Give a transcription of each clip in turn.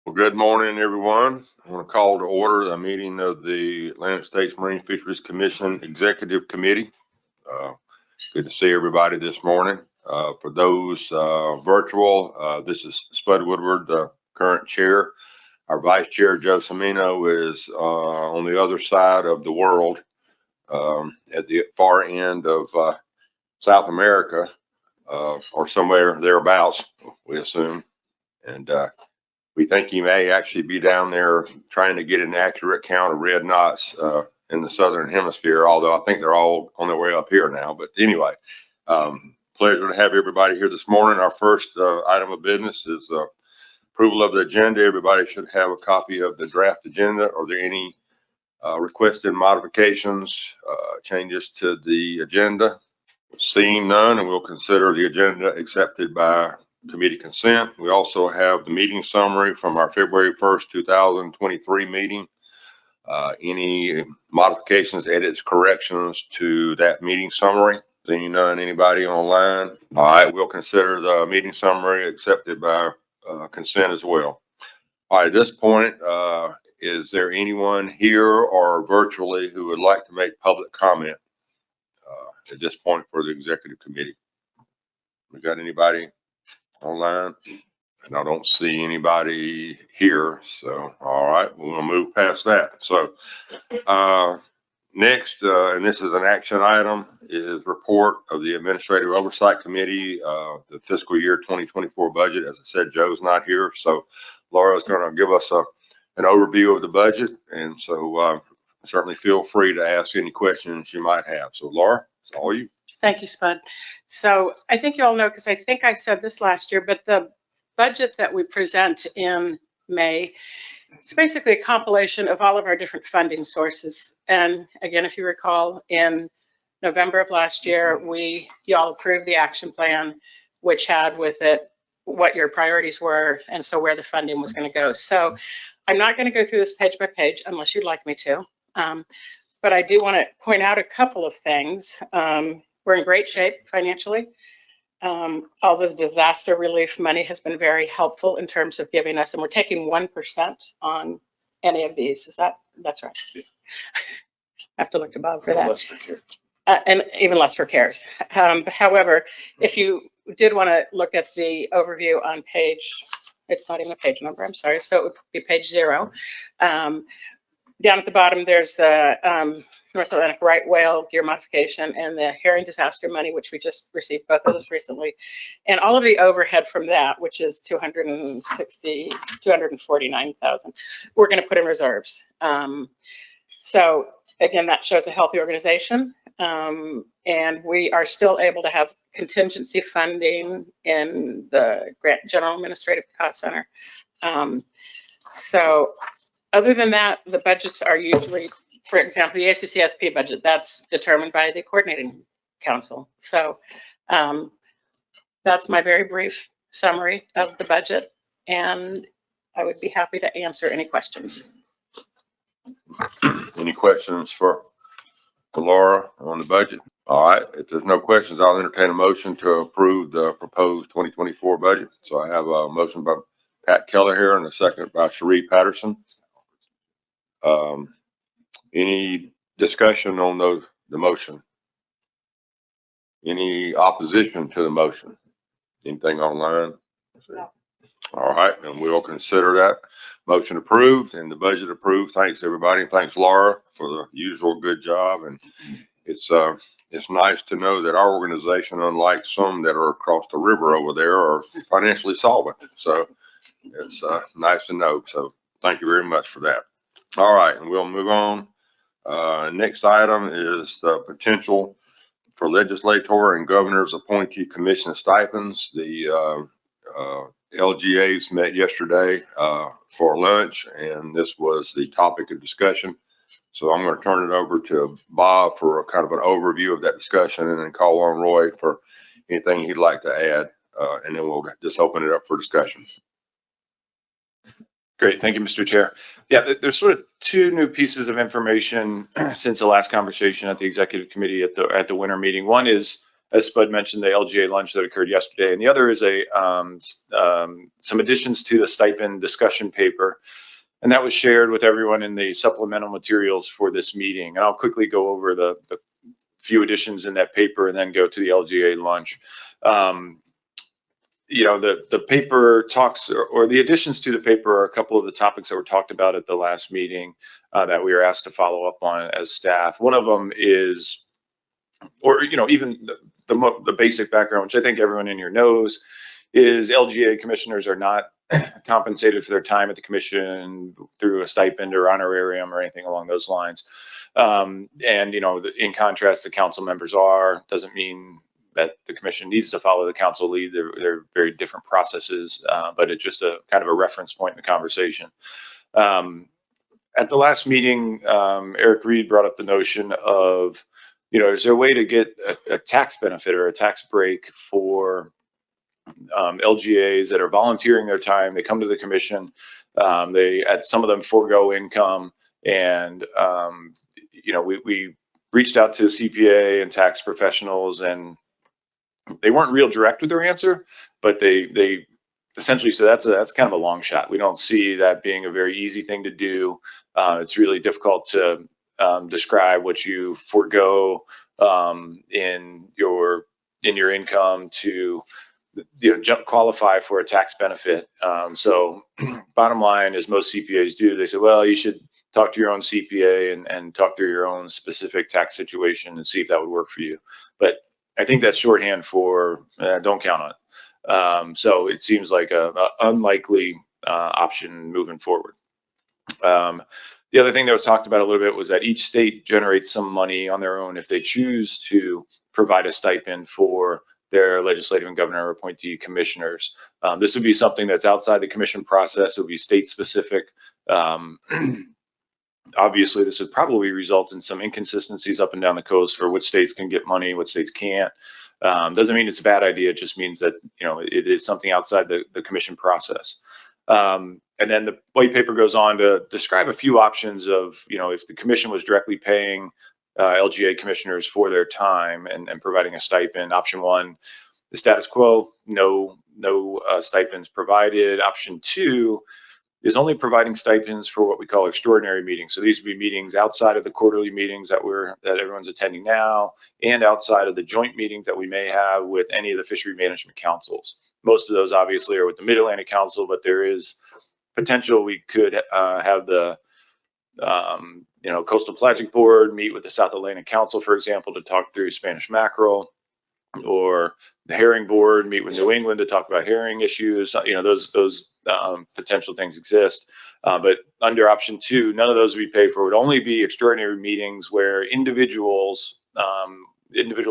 Well, good morning, everyone. I want to call to order the meeting of the Atlantic States Marine Fisheries Commission Executive Committee. Good to see everybody this morning. For those virtual, this is Spud Woodward, the current chair. Our vice chair, Joe Cimino, is on the other side of the world, at the far end of South America, or somewhere thereabouts, we assume. And we think he may actually be down there trying to get an accurate count of red knots in the southern hemisphere, although I think they're all on their way up here now. But anyway, pleasure to have everybody here this morning. Our first item of business is approval of the agenda. Everybody should have a copy of the draft agenda. Are there any requested modifications, changes to the agenda? Seeing none, and we'll consider the agenda accepted by committee consent. We also have the meeting summary from our February 1st, 2023 meeting. Any modifications, edits, corrections to that meeting summary? Seeing none, anybody online? All right, we'll consider the meeting summary accepted by consent as well. All right, at this point, is there anyone here or virtually who would like to make public comment at this point for the executive committee? We got anybody online? And I don't see anybody here. So, all right, we'll move past that. So, next, and this is an action item, is report of the Administrative Oversight Committee, the fiscal year 2024 budget. As I said, Joe's not here. So Laura's going to give us an overview of the budget. And so certainly feel free to ask any questions you might have. So Laura, it's all you. Thank you, Spud. So I think you all know, because I think I said this last year, but the budget that we present in May, it's basically a compilation of all of our different funding sources. And again, if you recall, in November of last year, y'all approved the action plan, which had with it what your priorities were and so where the funding was going to go. So I'm not going to go through this page by page unless you'd like me to. But I do want to point out a couple of things. We're in great shape financially. All the disaster relief money has been very helpful in terms of giving us, and we're taking 1% on any of these. That's right? Yeah. I have to look to Bob for that. Less for CARES. And even less for CARES. However, if you did want to look at the overview on page, it's not even a page number, I'm sorry. So it would be page 0. Down at the bottom, there's the North Atlantic right whale gear modification and the herring disaster money, which we just received both of those recently. And all of the overhead from that, which is $249,000, we're going to put in reserves. So again, that shows a healthy organization. And we are still able to have contingency funding in the General Administrative Cost Center. So other than that, the budgets are usually, for example, the ACCSP budget, that's determined by the coordinating council. So that's my very brief summary of the budget, and I would be happy to answer any questions. Any questions for Laura on the budget? All right, if there's no questions, I'll entertain a motion to approve the proposed 2024 budget. So I have a motion by Pat Keller here and a second by Cherie Patterson. Any discussion on the motion? Any opposition to the motion? Anything online? No. All right, and we'll consider that motion approved and the budget approved. Thanks everybody. Thanks Laura for the usual good job. And it's nice to know that our organization, unlike some that are across the river over there, are financially solvent. So it's nice to know. So thank you very much for that. All right, and we'll move on. Next item is the potential for legislator and governor's appointee commission stipends. The LGAs met yesterday for lunch, and this was the topic of discussion. So I'm going to turn it over to Bob for a kind of an overview of that discussion, and then call on Roy for anything he'd like to add, and then we'll just open it up for discussion. Great, thank you, Mr. Chair. Yeah, there's sort of 2 new pieces of information since the last conversation at the executive committee at the winter meeting. One is as Spud mentioned, the LGA lunch that occurred yesterday. And the other is some additions to the stipend discussion paper. And that was shared with everyone in the supplemental materials for this meeting. And I'll quickly go over the few additions in that paper and then go to the LGA lunch. The paper talks, or the additions to the paper are a couple of the topics that were talked about at the last meeting that we were asked to follow up on as staff. One of them is, or even the basic background, which I think everyone in here knows, is LGA commissioners are not compensated for their time at the commission through a stipend or honorarium or anything along those lines. In contrast, the council members are. Doesn't mean that the commission needs to follow the council lead. They're very different processes, but it's just a kind of a reference point in the conversation. At the last meeting, Eric Reed brought up the notion of, is there a way to get a tax benefit or a tax break for LGAs that are volunteering their time? They come to the commission, some of them forego income, and we reached out to CPA and tax professionals, and they weren't real direct with their answer, but they essentially said that's kind of a long shot. We don't see that being a very easy thing to do. It's really difficult to describe what you forego in your income to qualify for a tax benefit. So bottom line is, most CPAs do. They say, well, you should talk to your own CPA and talk through your own specific tax situation and see if that would work for you. But I think that's shorthand for don't count on it. So it seems like a unlikely option moving forward. The other thing that was talked about a little bit was that each state generates some money on their own if they choose to provide a stipend for their legislative and governor appointee commissioners. This would be something that's outside the commission process. It would be state specific. Obviously, this would probably result in some inconsistencies up and down the coast for which states can get money, what states can't. Doesn't mean it's a bad idea. It just means that it is something outside the commission process. And then the white paper goes on to describe a few options of, if the commission was directly paying LGA commissioners for their time and providing a stipend. Option one, the status quo, no stipends provided. Option two is only providing stipends for what we call extraordinary meetings. So these would be meetings outside of the quarterly meetings that everyone's attending now, and outside of the joint meetings that we may have with any of the fishery management councils. Most of those obviously are with the Mid-Atlantic Council, but there is potential we could have the Coastal Pelagic Board meet with the South Atlantic Council, for example, to talk through Spanish mackerel, or the Herring Board meet with New England to talk about herring issues. Those potential things exist. But under option two, none of those would be paid for. It would only be extraordinary meetings where individual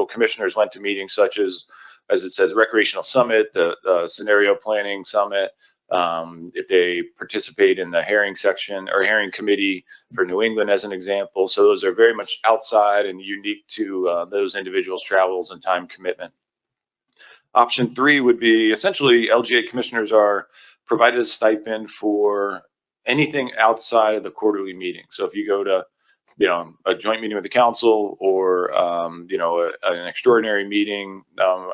commissioners went to meetings such as it says, recreational summit, the scenario planning summit, if they participate in the herring section or herring committee for New England as an example. So those are very much outside and unique to those individuals' travels and time commitment. Option three would be essentially LGA commissioners are provided a stipend for anything outside of the quarterly meeting. So if you go to a joint meeting with the council, or an extraordinary meeting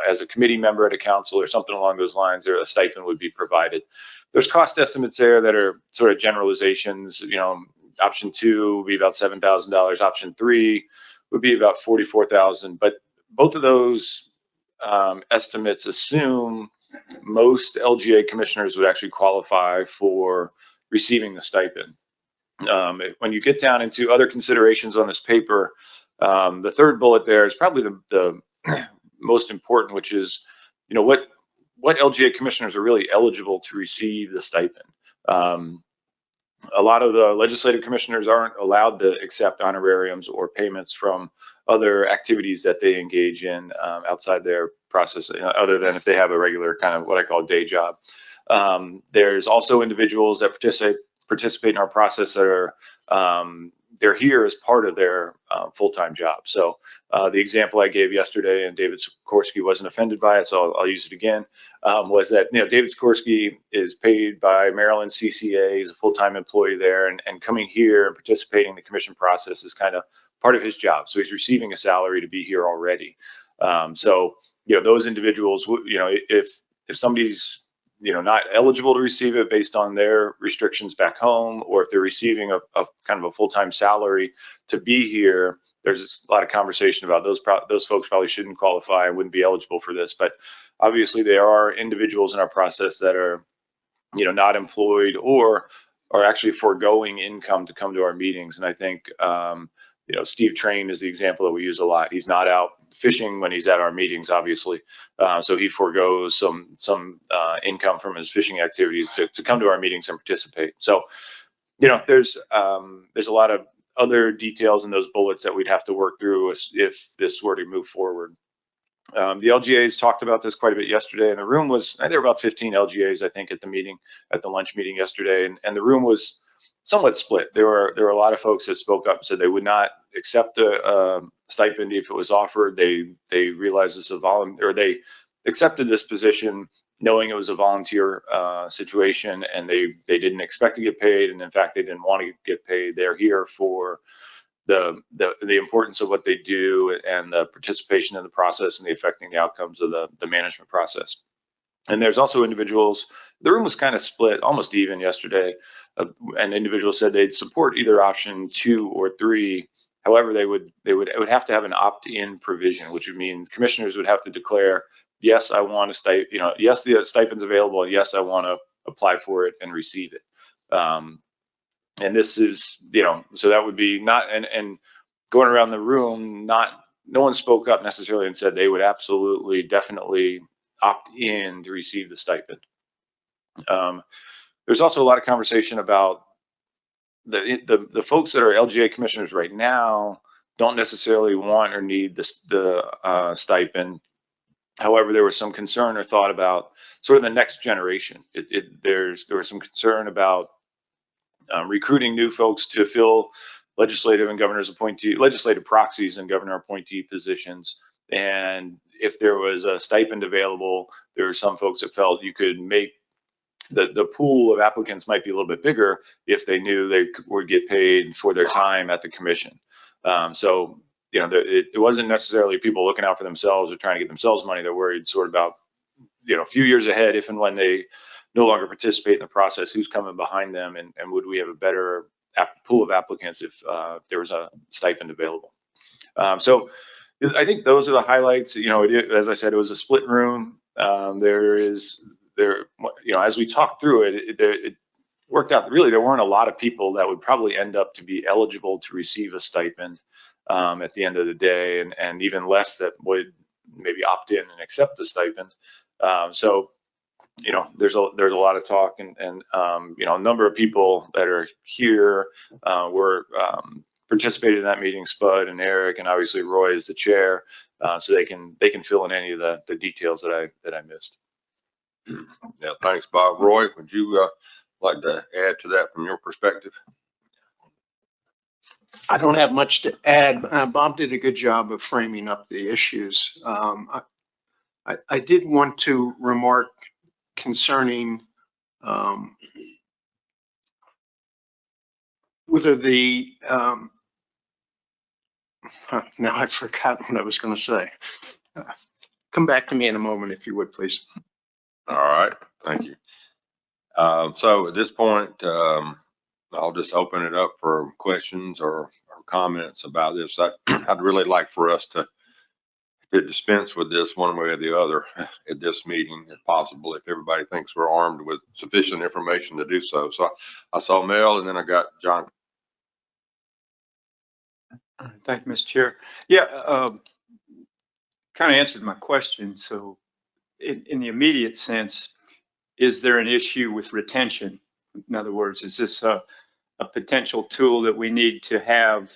as a committee member at a council or something along those lines, a stipend would be provided. There's cost estimates there that are sort of generalizations. Option two would be about $7,000. Option three would be about $44,000. But both of those estimates assume most LGA commissioners would actually qualify for receiving the stipend. When you get down into other considerations on this paper, the third bullet there is probably the most important, which is, what LGA commissioners are really eligible to receive the stipend. A lot of the legislative commissioners aren't allowed to accept honorariums or payments from other activities that they engage in outside their process, other than if they have a regular kind of what I call day job. There's also individuals that participate in our process that are they're here as part of their full-time job. So the example I gave yesterday, and David Sikorsky wasn't offended by it, so I'll use it again, was that David Sikorsky is paid by Maryland CCA. He's a full-time employee there, and coming here and participating in the commission process is kind of part of his job. So he's receiving a salary to be here already. So, those individuals, if somebody's, not eligible to receive it based on their restrictions back home, or if they're receiving a kind of a full-time salary to be here, there's a lot of conversation about those folks probably shouldn't qualify and wouldn't be eligible for this. But obviously there are individuals in our process that are, not employed or are actually foregoing income to come to our meetings. And I think, Steve Train is the example that we use a lot. He's not out fishing when he's at our meetings, obviously. So he foregoes some income from his fishing activities to come to our meetings and participate. So, there's a lot of other details in those bullets that we'd have to work through if this were to move forward. The LGAs talked about this quite a bit yesterday, and the room was, there were about 15 LGAs, I think, at the lunch meeting yesterday, and the room was somewhat split. There were a lot of folks that spoke up and said they would not accept a stipend if it was offered. They realized this or they accepted this position knowing it was a volunteer situation, and they didn't expect to get paid, and in fact they didn't want to get paid. They're here for the importance of what they do and the participation in the process and the affecting the outcomes of the management process. And there's also individuals, the room was kind of split, almost even yesterday, and individuals said they'd support either option 2 or 3. However, it would have to have an opt-in provision, which would mean commissioners would have to declare, yes, I want a stipend, yes, the stipend's available, and yes, I want to apply for it and receive it. And this is, so that would be not, and going around the room, no one spoke up necessarily and said they would absolutely, definitely opt in to receive the stipend. There's also a lot of conversation about the folks that are LGA commissioners right now don't necessarily want or need the stipend. However, there was some concern or thought about sort of the next generation. There was some concern about recruiting new folks to fill legislative proxies and governor appointee positions. And if there was a stipend available, there were some folks that felt you could make the pool of applicants might be a little bit bigger if they knew they would get paid for their time at the commission. So, it wasn't necessarily people looking out for themselves or trying to get themselves money. They're worried sort of about, a few years ahead, if and when they no longer participate in the process, who's coming behind them, and would we have a better pool of applicants if there was a stipend available. So I think those are the highlights. As I said, it was a split room. As we talked through it worked out, really, there weren't a lot of people that would probably end up to be eligible to receive a stipend at the end of the day, and even less that would maybe opt in and accept the stipend. So, there's a lot of talk, and a number of people that are here were participated in that meeting. Spud and Eric, and obviously Roy is the chair, so they can fill in any of the details that I missed. Yeah, thanks, Bob. Roy, would you like to add to that from your perspective? I don't have much to add. Bob did a good job of framing up the issues. I did want to remark concerning whether the now I've forgotten what I was going to say. Come back to me in a moment, if you would, please. All right, thank you. So at this point, I'll just open it up for questions or comments about this. I'd really like for us to dispense with this one way or the other at this meeting, if possible, if everybody thinks we're armed with sufficient information to do so. So I saw Mel, and then I got John. Thank you, Mr. Chair. Yeah, kind of answered my question. So in the immediate sense, is there an issue with retention? In other words, is this a potential tool that we need to have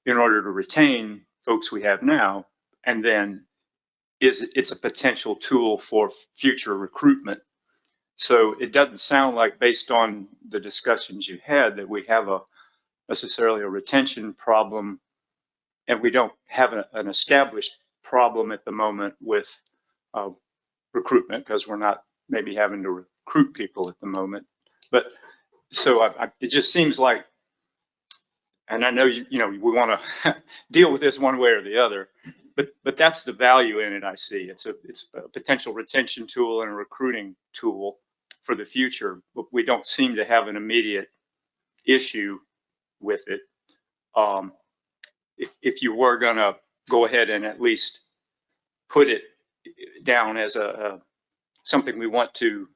in order to retain folks we have now? And then it's a potential tool for future recruitment. So it doesn't sound like, based on the discussions you had, that we have necessarily a retention problem, and we don't have an established problem at the moment with recruitment, because we're not maybe having to recruit people at the moment. But so it just seems like, and I know we want to deal with this one way or the other, but that's the value in it. I see it's a potential retention tool and a recruiting tool for the future. But we don't seem to have an immediate issue with it. If you were gonna go ahead and at least put it down as a something we want to,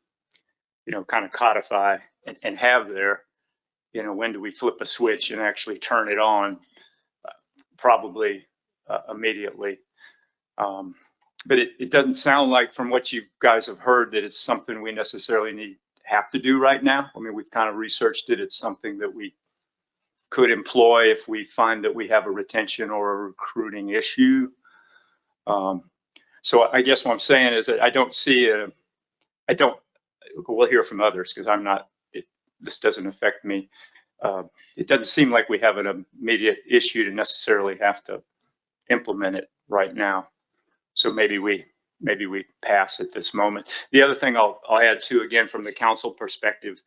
kind of codify and have there, when do we flip a switch and actually turn it on? Probably immediately. But it doesn't sound like, from what you guys have heard, that it's something we necessarily have to do right now. I mean, we've kind of researched it. It's something that we could employ if we find that we have a retention or a recruiting issue. So I guess what I'm saying is that I don't see we'll hear from others because this doesn't affect me. It doesn't seem like we have an immediate issue to necessarily have to implement it right now. So maybe we pass at this moment. The other thing I'll add too, again, from the council perspective,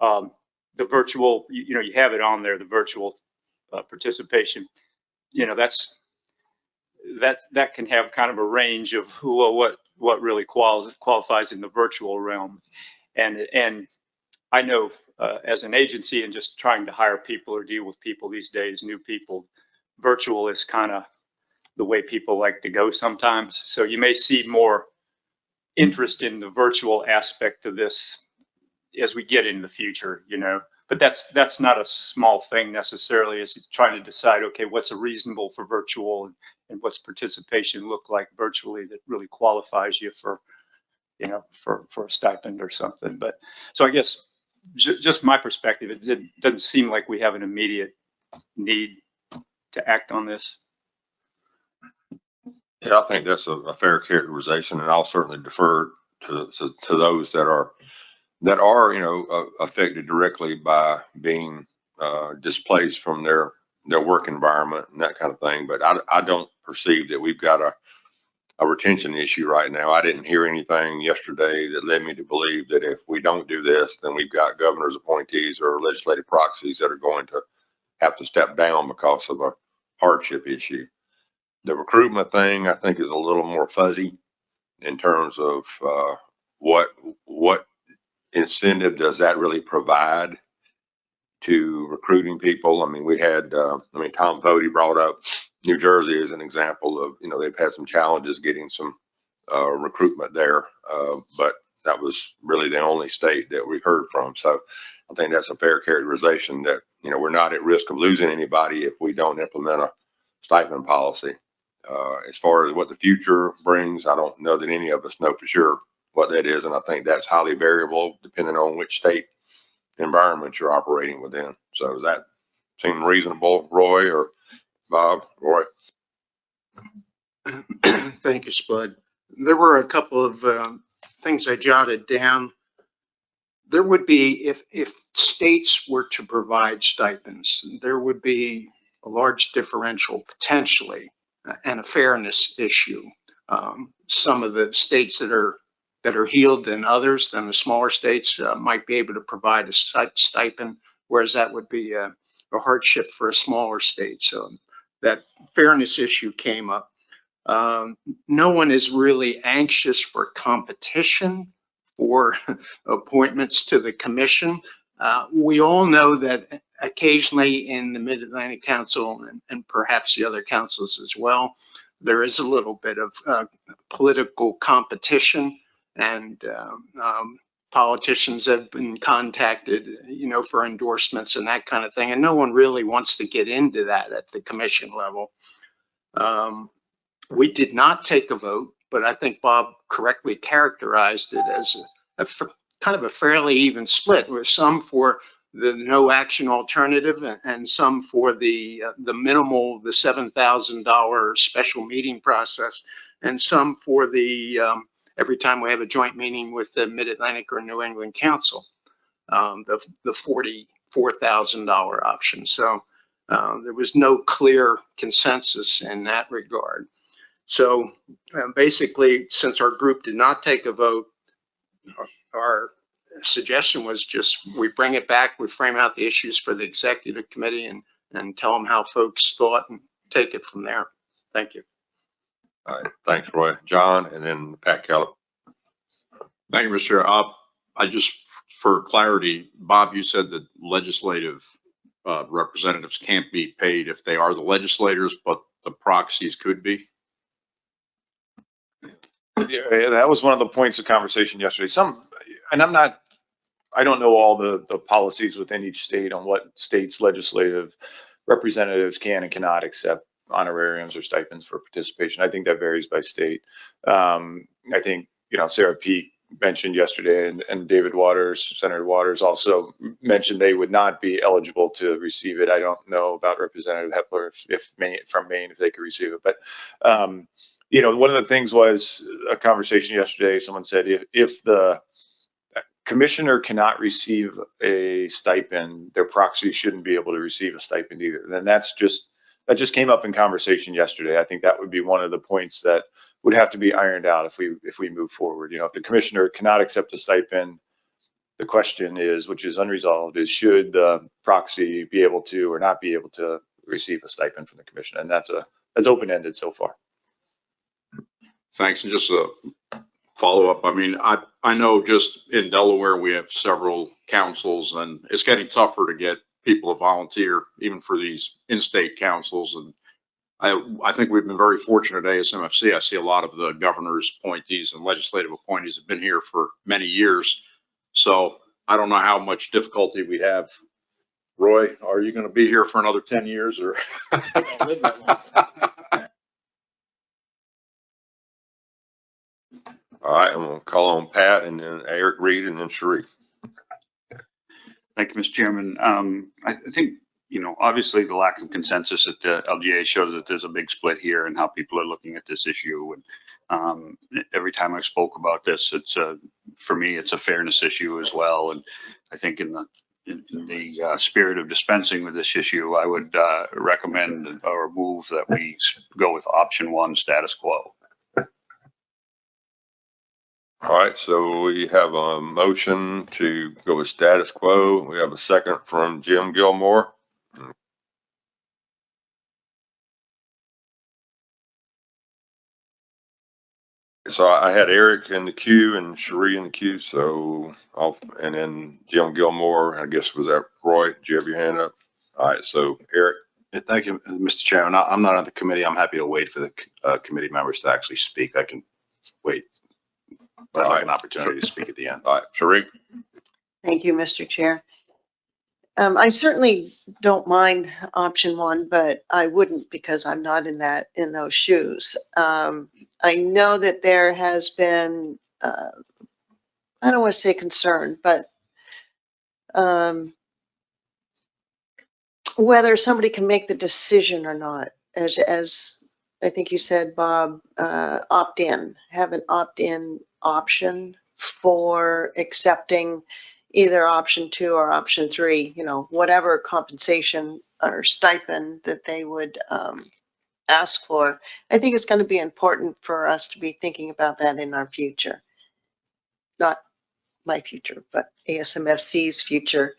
the virtual, you have it on there, the virtual participation, that can have kind of a range of what really qualifies in the virtual realm. And I know as an agency and just trying to hire people or deal with people these days, new people, virtual is kind of the way people like to go sometimes. So you may see more interest in the virtual aspect of this as we get in the future, but that's not a small thing necessarily, is trying to decide, okay, what's a reasonable for virtual and what's participation look like virtually that really qualifies you for a stipend or something. But so I guess just my perspective, it doesn't seem like we have an immediate need to act on this. Yeah, I think that's a fair characterization, and I'll certainly defer to those that are affected directly by being displaced from their work environment and that kind of thing. But I don't perceive that we've got a retention issue right now. I didn't hear anything yesterday that led me to believe that if we don't do this, then we've got governor's appointees or legislative proxies that are going to have to step down because of a hardship issue. The recruitment thing, I think, is a little more fuzzy in terms of what incentive does that really provide to recruiting people. I mean, we had, Tom Fody brought up New Jersey as an example of, they've had some challenges getting some recruitment there, but that was really the only state that we heard from. So I think that's a fair characterization that, we're not at risk of losing anybody if we don't implement a stipend policy. As far as what the future brings, I don't know that any of us know for sure what that is. And I think that's highly variable depending on which state environment you're operating within. So does that seem reasonable, Roy or Bob? Roy? Thank you, Spud. There were a couple of things I jotted down. There would be, if states were to provide stipends, there would be a large differential potentially and a fairness issue. Some of the states that are healed than others, than the smaller states, might be able to provide a stipend, whereas that would be a hardship for a smaller state. So that fairness issue came up. No one is really anxious for competition for appointments to the commission. We all know that occasionally in the Mid-Atlantic Council and perhaps the other councils as well, there is a little bit of political competition, and politicians have been contacted, for endorsements and that kind of thing. And no one really wants to get into that at the commission level. We did not take a vote, but I think Bob correctly characterized it as kind of a fairly even split, with some for the no action alternative and some for the minimal, the $7,000 special meeting process, and some for the every time we have a joint meeting with the Mid-Atlantic or New England Council, the $44,000 option. So there was no clear consensus in that regard. So basically, since our group did not take a vote, our suggestion was just we bring it back, we frame out the issues for the executive committee and tell them how folks thought and take it from there. Thank you. All right, thanks, Roy. John, and then Pat Keller. Thank you, Mr. Chair. I just, for clarity, Bob, you said that legislative representatives can't be paid if they are the legislators, but the proxies could be. Yeah, that was one of the points of conversation yesterday. And I don't know all the policies within each state on what state's legislative representatives can and cannot accept honorariums or stipends for participation. I think that varies by state. I think, Sarah Peak mentioned yesterday, and David Waters, Senator Waters also mentioned they would not be eligible to receive it. I don't know about Representative Hepler from Maine, if they could receive it. But, one of the things was a conversation yesterday. Someone said if the commissioner cannot receive a stipend, their proxy shouldn't be able to receive a stipend either. And that just came up in conversation yesterday. I think that would be one of the points that would have to be ironed out if we move forward. If the commissioner cannot accept a stipend, the question is, which is unresolved, is should the proxy be able to or not be able to receive a stipend from the commission? And that's open-ended so far. Thanks. And just a follow up. I mean, I know just in Delaware, we have several councils, and it's getting tougher to get people to volunteer even for these in-state councils. And I think we've been very fortunate at ASMFC. I see a lot of the governor's appointees and legislative appointees have been here for many years. So I don't know how much difficulty we have. Roy, are you going to be here for another 10 years or? All right, I'm gonna call on Pat and then Eric Reed and then Sheree. Thank you, Mr. Chairman. I think, obviously the lack of consensus at the LGA shows that there's a big split here in how people are looking at this issue. And every time I spoke about this, for me, it's a fairness issue as well. And I think in the spirit of dispensing with this issue, I would recommend or move that we go with option 1, status quo. All right, so we have a motion to go with status quo. We have a second from Jim Gilmore. So I had Eric in the queue and Sheree in the queue. So and then Jim Gilmore, I guess, was that Roy? Did you have your hand up? All right, so Eric. Yeah, thank you, Mr. Chairman. I'm not on the committee. I'm happy to wait for the committee members to actually speak. I can wait, but I'd like an opportunity to speak at the end. All right, Sheree. Thank you, Mr. Chair. I certainly don't mind option 1, but I wouldn't because I'm not in those shoes. I know that there has been, I don't want to say concern, but whether somebody can make the decision or not, as I think you said, Bob, opt in, have an opt-in option for accepting either option 2 or option 3, whatever compensation or stipend that they would ask for. I think it's going to be important for us to be thinking about that in our future. Not my future, but ASMFC's future.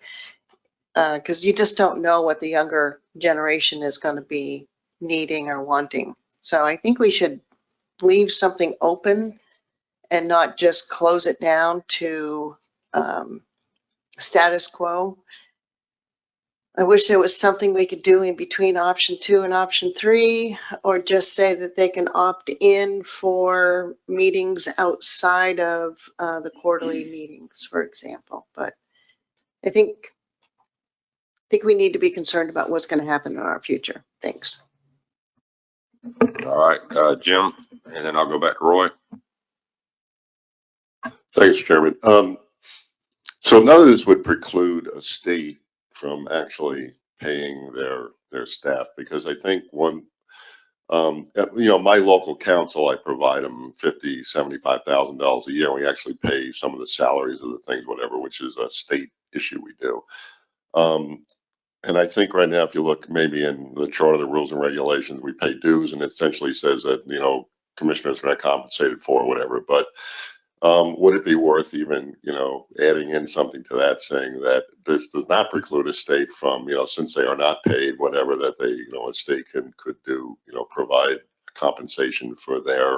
Because you just don't know what the younger generation is going to be needing or wanting. So I think we should leave something open and not just close it down to status quo. I wish there was something we could do in between option 2 and option 3, or just say that they can opt in for meetings outside of the quarterly meetings, for example. But I think we need to be concerned about what's going to happen in our future. Thanks. All right, Jim, and then I'll go back to Roy. Thanks, Chairman. So none of this would preclude a state from actually paying their staff, because I think my local council, I provide them $50,000, $75,000 a year. We actually pay some of the salaries of the things, whatever, which is a state issue we do. And I think right now, if you look maybe in the Charter, the rules and regulations, we pay dues, and it essentially says that, commissioners are not compensated for whatever. But would it be worth even, adding in something to that, saying that this does not preclude a state from, since they are not paid, whatever that they, a state could do, provide compensation for their,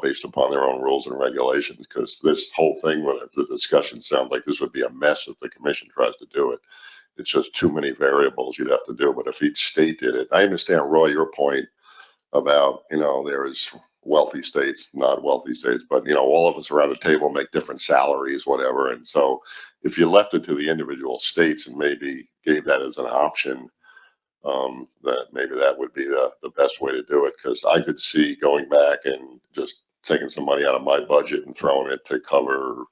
based upon their own rules and regulations, because this whole thing, with the discussion sounds like this would be a mess if the commission tries to do it. It's just too many variables you'd have to do. But if each state did it, I understand, Roy, your point about, there is wealthy states, not wealthy states, but, all of us around the table make different salaries, whatever. And so if you left it to the individual states and maybe gave that as an option, that maybe that would be the best way to do it. Because I could see going back and just taking some money out of my budget and throwing it to cover,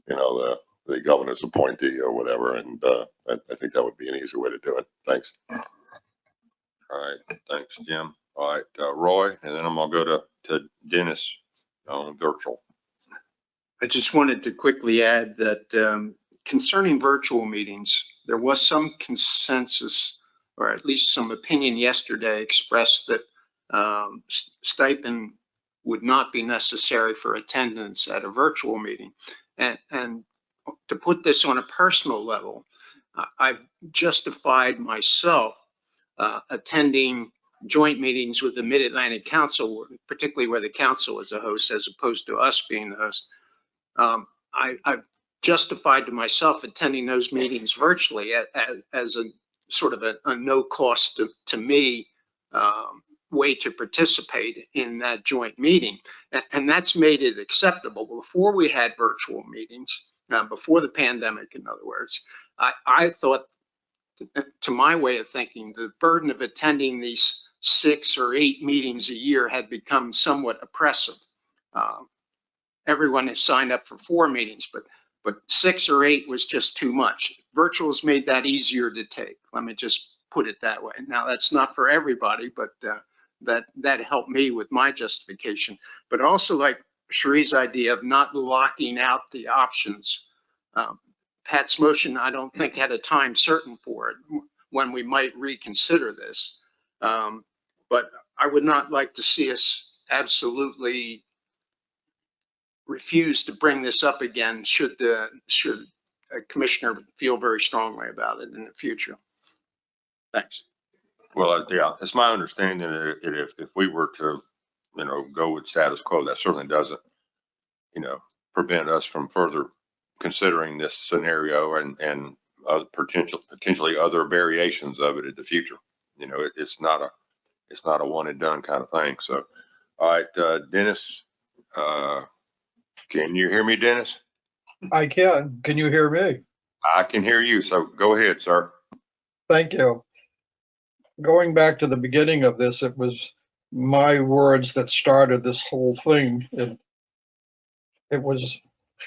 the governor's appointee or whatever. And I think that would be an easy way to do it. Thanks. All right, thanks, Jim. All right, Roy, and then I'm gonna go to Dennis on virtual. I just wanted to quickly add that concerning virtual meetings, there was some consensus, or at least some opinion yesterday expressed that stipend would not be necessary for attendance at a virtual meeting. And to put this on a personal level, I've justified myself attending joint meetings with the Mid-Atlantic Council, particularly where the council is a host as opposed to us being the host. I've justified to myself attending those meetings virtually as a sort of a no cost to me way to participate in that joint meeting. And that's made it acceptable. Before we had virtual meetings, before the pandemic, in other words, I thought, to my way of thinking, the burden of attending these 6 or 8 meetings a year had become somewhat oppressive. Everyone has signed up for 4 meetings, but 6 or 8 was just too much. Virtual has made that easier to take. Let me just put it that way. Now, that's not for everybody, but that helped me with my justification. But also, like Cherie's idea of not locking out the options. Pat's motion, I don't think, had a time certain for it when we might reconsider this. But I would not like to see us absolutely refuse to bring this up again should a commissioner feel very strongly about it in the future. Thanks. Well, yeah, it's my understanding that if we were to, go with status quo, that certainly doesn't, prevent us from further considering this scenario and potentially other variations of it in the future. It's not a one and done kind of thing. So, all right, Dennis, can you hear me, Dennis? I can. Can you hear me? I can hear you. So go ahead, sir. Thank you. Going back to the beginning of this, it was my words that started this whole thing. It was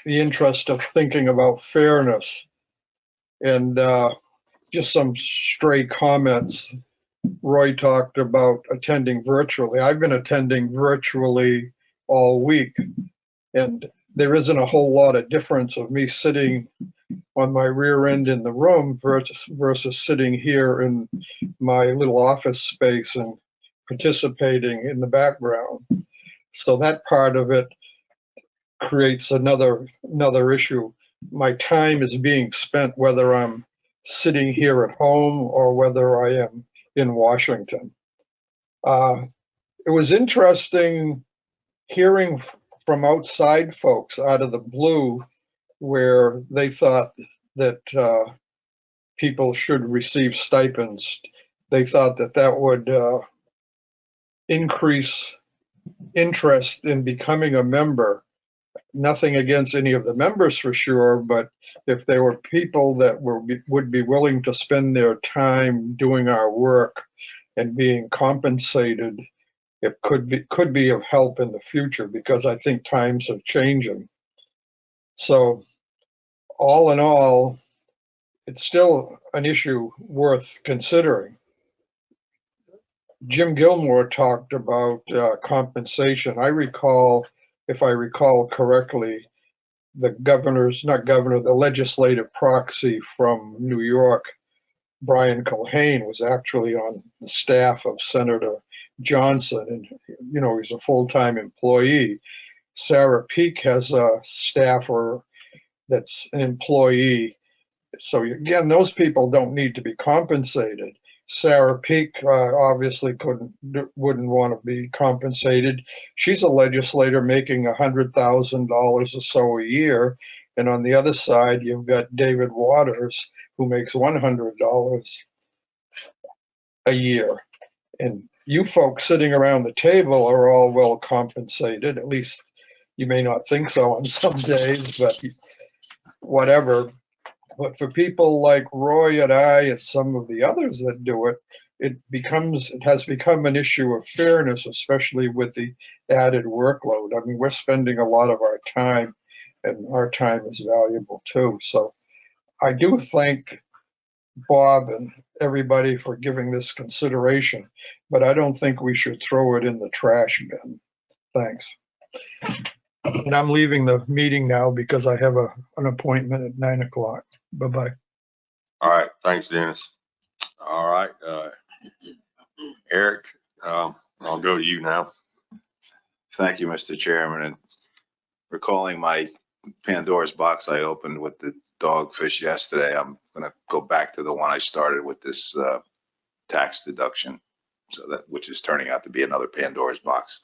the interest of thinking about fairness and just some stray comments. Roy talked about attending virtually. I've been attending virtually all week, and there isn't a whole lot of difference of me sitting on my rear end in the room versus sitting here in my little office space and participating in the background. So that part of it creates another issue. My time is being spent whether I'm sitting here at home or whether I am in Washington. It was interesting hearing from outside folks out of the blue where they thought that people should receive stipends. They thought that would increase interest in becoming a member. Nothing against any of the members for sure, but if there were people that would be willing to spend their time doing our work and being compensated, it could be of help in the future, because I think times are changing. So all in all, it's still an issue worth considering. Jim Gilmore talked about compensation. If I recall correctly, the legislative proxy from New York, Brian Culhane, was actually on the staff of Senator Johnson, and he's a full-time employee. Sarah Peak has a staffer that's an employee. So again, those people don't need to be compensated. Sarah Peak obviously wouldn't want to be compensated. She's a legislator making $100,000 or so a year. And on the other side, you've got David Waters, who makes $100 a year. And you folks sitting around the table are all well compensated. At least you may not think so on some days, but whatever. But for people like Roy and I and some of the others that do it, it has become an issue of fairness, especially with the added workload. I mean, we're spending a lot of our time, and our time is valuable too. So I do thank Bob and everybody for giving this consideration, but I don't think we should throw it in the trash bin. Thanks. And I'm leaving the meeting now because I have an appointment at 9 o'clock. Bye-bye. All right, thanks, Dennis. All right, Eric, I'll go to you now. Thank you, Mr. Chairman. And recalling my Pandora's box I opened with the dogfish yesterday, I'm going to go back to the one I started with this tax deduction, which is turning out to be another Pandora's box.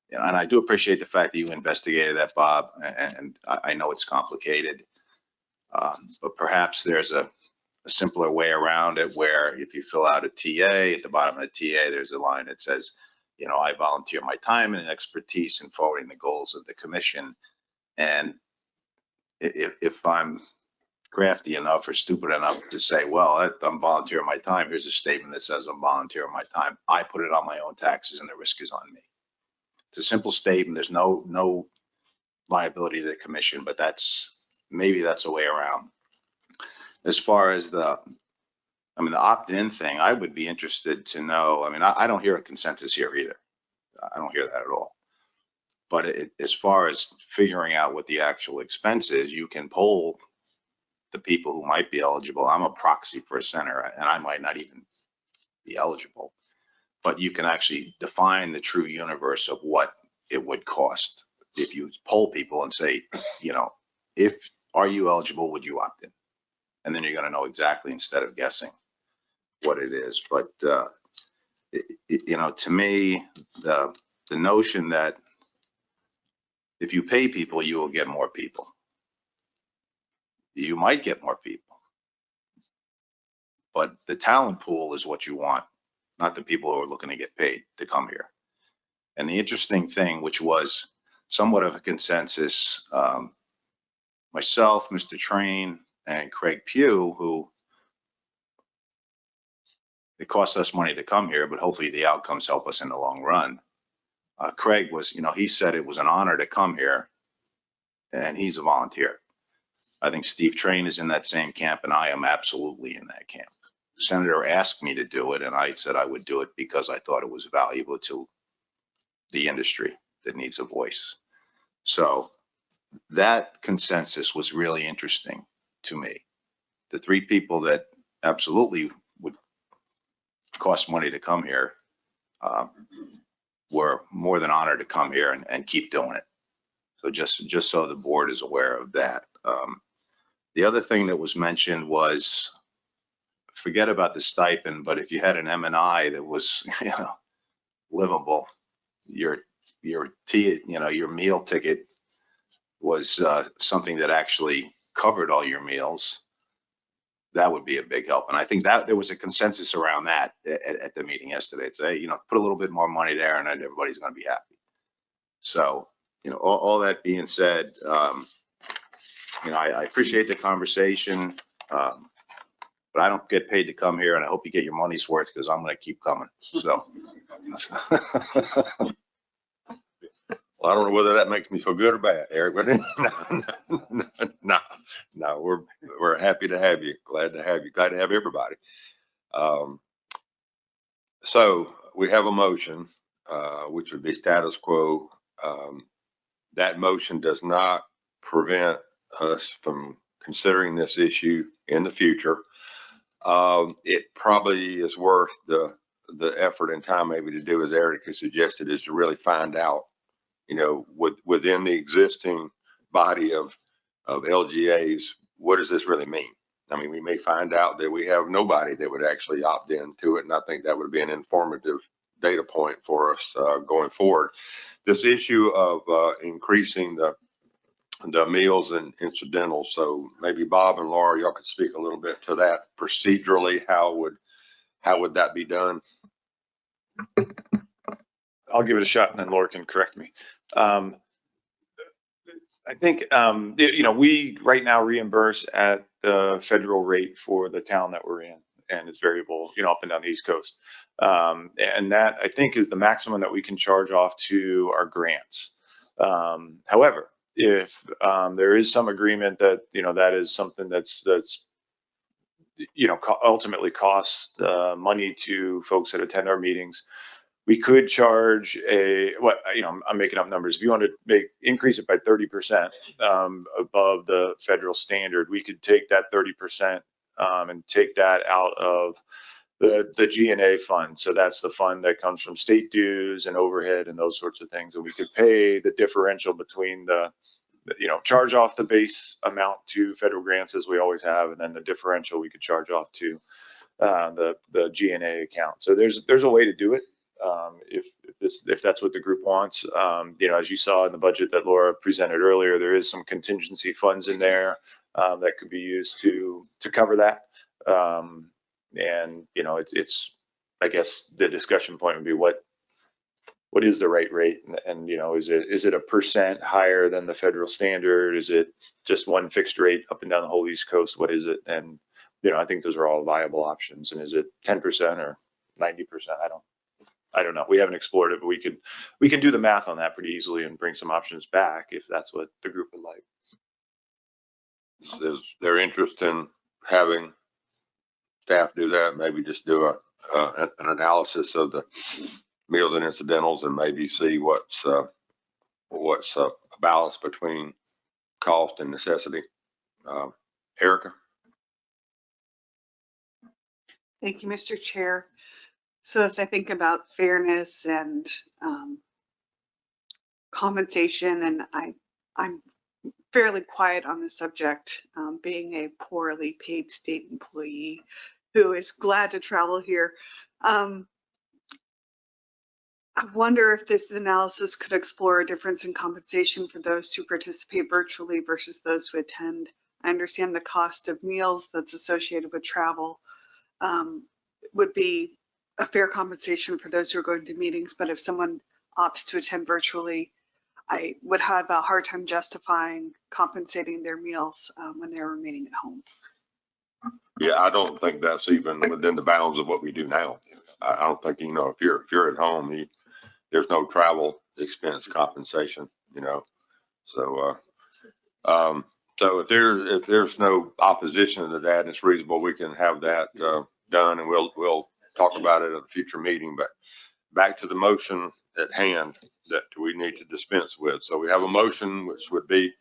And I do appreciate the fact that you investigated that, Bob, and I know it's complicated, but perhaps there's a simpler way around it, where if you fill out a TA, at the bottom of the TA, there's a line that says, you know, I volunteer my time and expertise in forwarding the goals of the commission. And if I'm crafty enough or stupid enough to say, well, I'm volunteering my time, here's a statement that says I'm volunteering my time, I put it on my own taxes and the risk is on me. It's a simple statement. There's no liability to the commission, but maybe that's a way around. As far as the opt-in thing, I would be interested to know. I mean, I don't hear a consensus here either. I don't hear that at all. But as far as figuring out what the actual expense is, you can poll the people who might be eligible. I'm a proxy for a center, and I might not even be eligible. But you can actually define the true universe of what it would cost if you poll people and say, you know, are you eligible, would you opt in? And then you're going to know exactly, instead of guessing, what it is. But you know, to me, the notion that if you pay people, you will get more people. You might get more people, but the talent pool is what you want, not the people who are looking to get paid to come here. And the interesting thing, which was somewhat of a consensus, myself, Mr. Train, and Craig Pugh, who it costs us money to come here, but hopefully the outcomes help us in the long run. Craig was, you know, he said it was an honor to come here, and he's a volunteer. I think Steve Train is in that same camp, and I am absolutely in that camp. The senator asked me to do it, and I said I would do it because I thought it was valuable to the industry that needs a voice. So that consensus was really interesting to me. The three people that absolutely would cost money to come here were more than honored to come here and keep doing it. So just so the board is aware of that. The other thing that was mentioned was, forget about the stipend, but if you had an M&I that was, you know, livable, your meal ticket was something that actually covered all your meals, that would be a big help. And I think that there was a consensus around that at the meeting yesterday. It's you know, put a little bit more money there and then everybody's going to be happy. So, you know, all that being said, you know, I appreciate the conversation, but I don't get paid to come here, and I hope you get your money's worth, because I'm going to keep coming. So, Well, I don't know whether that makes me feel good or bad, Eric, but no, we're happy to have you. Glad to have you. Glad to have everybody. So we have a motion, which would be status quo. That motion does not prevent us from considering this issue in the future. It probably is worth the effort and time maybe to do, as Eric has suggested, is to really find out, you know, within the existing body of LGAs, what does this really mean? I mean, we may find out that we have nobody that would actually opt into it, and I think that would be an informative data point for us going forward. This issue of increasing the meals and incidentals. So maybe Bob and Laura, y'all could speak a little bit to that procedurally. How would that be done? I'll give it a shot and then Laura can correct me. I think, we right now reimburse at the federal rate for the town that we're in, and it's variable, up and down the East Coast. And that, I think, is the maximum that we can charge off to our grants. However, if there is some agreement that, that is something that's ultimately cost money to folks that attend our meetings, we could charge I'm making up numbers. If you want to increase it by 30% above the federal standard, we could take that 30% and take that out of the G&A fund. So that's the fund that comes from state dues and overhead and those sorts of things. And we could pay the differential between charge off the base amount to federal grants as we always have, and then the differential we could charge off to the G&A account. So there's a way to do it. If that's what the group wants. As you saw in the budget that Laura presented earlier, there is some contingency funds in there that could be used to cover that. It's I guess the discussion point would be what is the right rate, and is it a percent higher than the federal standard? Is it just one fixed rate up and down the whole East Coast? What is it? And I think those are all viable options. And is it 10% or 90%? I don't know. We haven't explored it, but we can do the math on that pretty easily and bring some options back if that's what the group would like. Is there interest in having staff do that? Maybe just do an analysis of the meals and incidentals and maybe see what's a balance between cost and necessity. Erica? Thank you, Mr. Chair. So as I think about fairness and compensation, and I'm fairly quiet on the subject, being a poorly paid state employee who is glad to travel here. I wonder if this analysis could explore a difference in compensation for those who participate virtually versus those who attend. I understand the cost of meals that's associated with travel would be a fair compensation for those who are going to meetings, but if someone opts to attend virtually, I would have a hard time justifying compensating their meals when they're remaining at home. Yeah, I don't think that's even within the bounds of what we do now. I don't think, if you're at home, there's no travel expense compensation, So, so if there's no opposition to that and it's reasonable, we can have that done, and we'll talk about it at a future meeting. But back to the motion at hand that we need to dispense with. So we have a motion which would be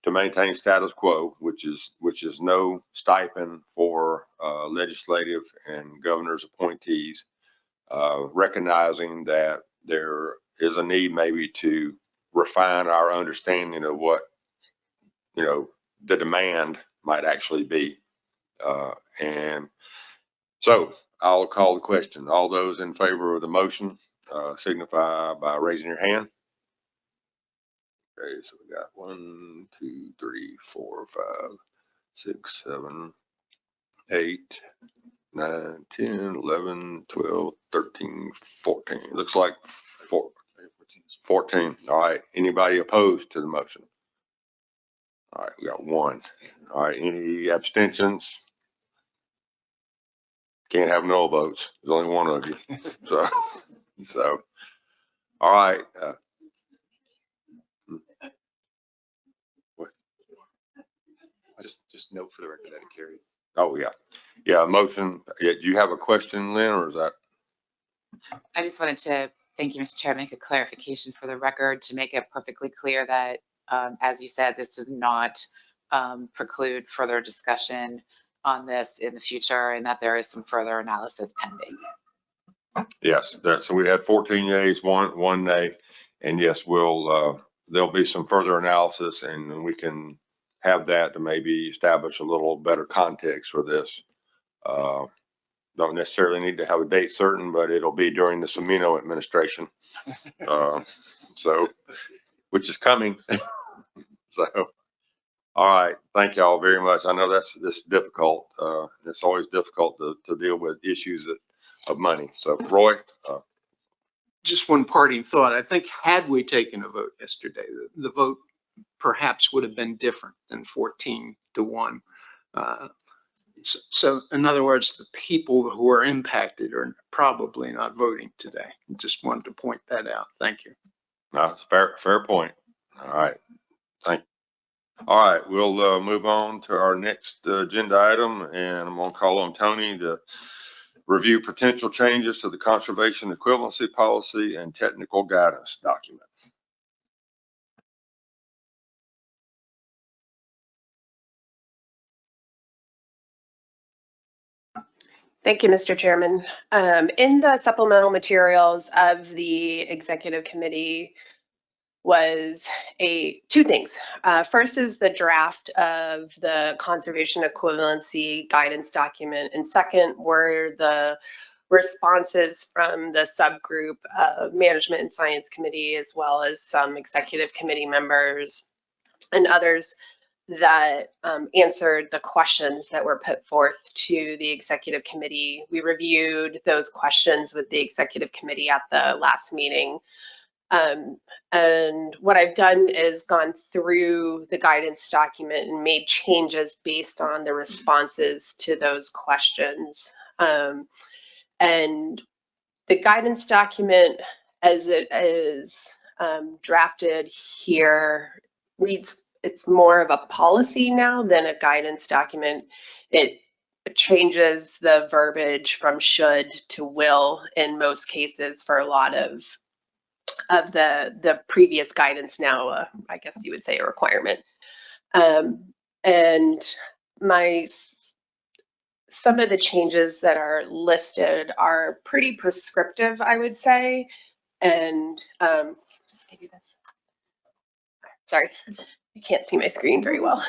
to maintain status quo, which is no stipend for legislative and governor's appointees, recognizing that there is a need maybe to refine our understanding of what the demand might actually be. And so I'll call the question. All those in favor of the motion signify by raising your hand. Okay, so we got 1, 2, 3, 4, 5, 6, 7, 8, 9, 10, 11, 12, 13, 14. Looks like 14. All right. Anybody opposed to the motion? All right, we got 1. All right, any abstentions? Can't have no votes. There's only one of you. So, all right. What? Just note for the record that it carried. Oh, yeah. Yeah, motion. Yeah, do you have a question, Lynn, or is that? I just wanted to, thank you, Mr. Chair, make a clarification for the record to make it perfectly clear that, as you said, this does not preclude further discussion on this in the future, and that there is some further analysis pending. Yes, so we had 14 yeas, one nay, and yes, there'll be some further analysis, and we can have that to maybe establish a little better context for this. Don't necessarily need to have a date certain, but it'll be during the Semino administration. So, which is coming. So, all right. Thank y'all very much. I know this is difficult. It's always difficult to deal with issues of money. So Roy, Just one parting thought. I think had we taken a vote yesterday, the vote perhaps would have been different than 14-1. So in other words, the people who are impacted are probably not voting today. Just wanted to point that out. Thank you. no, fair point. All right. Thank you. All right. We'll move on to our next agenda item, and I'm going to call on Tony to review potential changes to the conservation equivalency policy and technical guidance document. Thank you, Mr. Chairman. In the supplemental materials of the executive committee was two things. First is the draft of the conservation equivalency guidance document, and second were the responses from the subgroup of Management and Science Committee, as well as some executive committee members and others that answered the questions that were put forth to the executive committee. We reviewed those questions with the executive committee at the last meeting. And what I've done is gone through the guidance document and made changes based on the responses to those questions. And the guidance document, as it is drafted here, reads, it's more of a policy now than a guidance document. It changes the verbiage from should to will in most cases for a lot of the previous guidance now, I guess you would say a requirement. And some of the changes that are listed are pretty prescriptive, I would say. And just give you this. Sorry, I can't see my screen very well.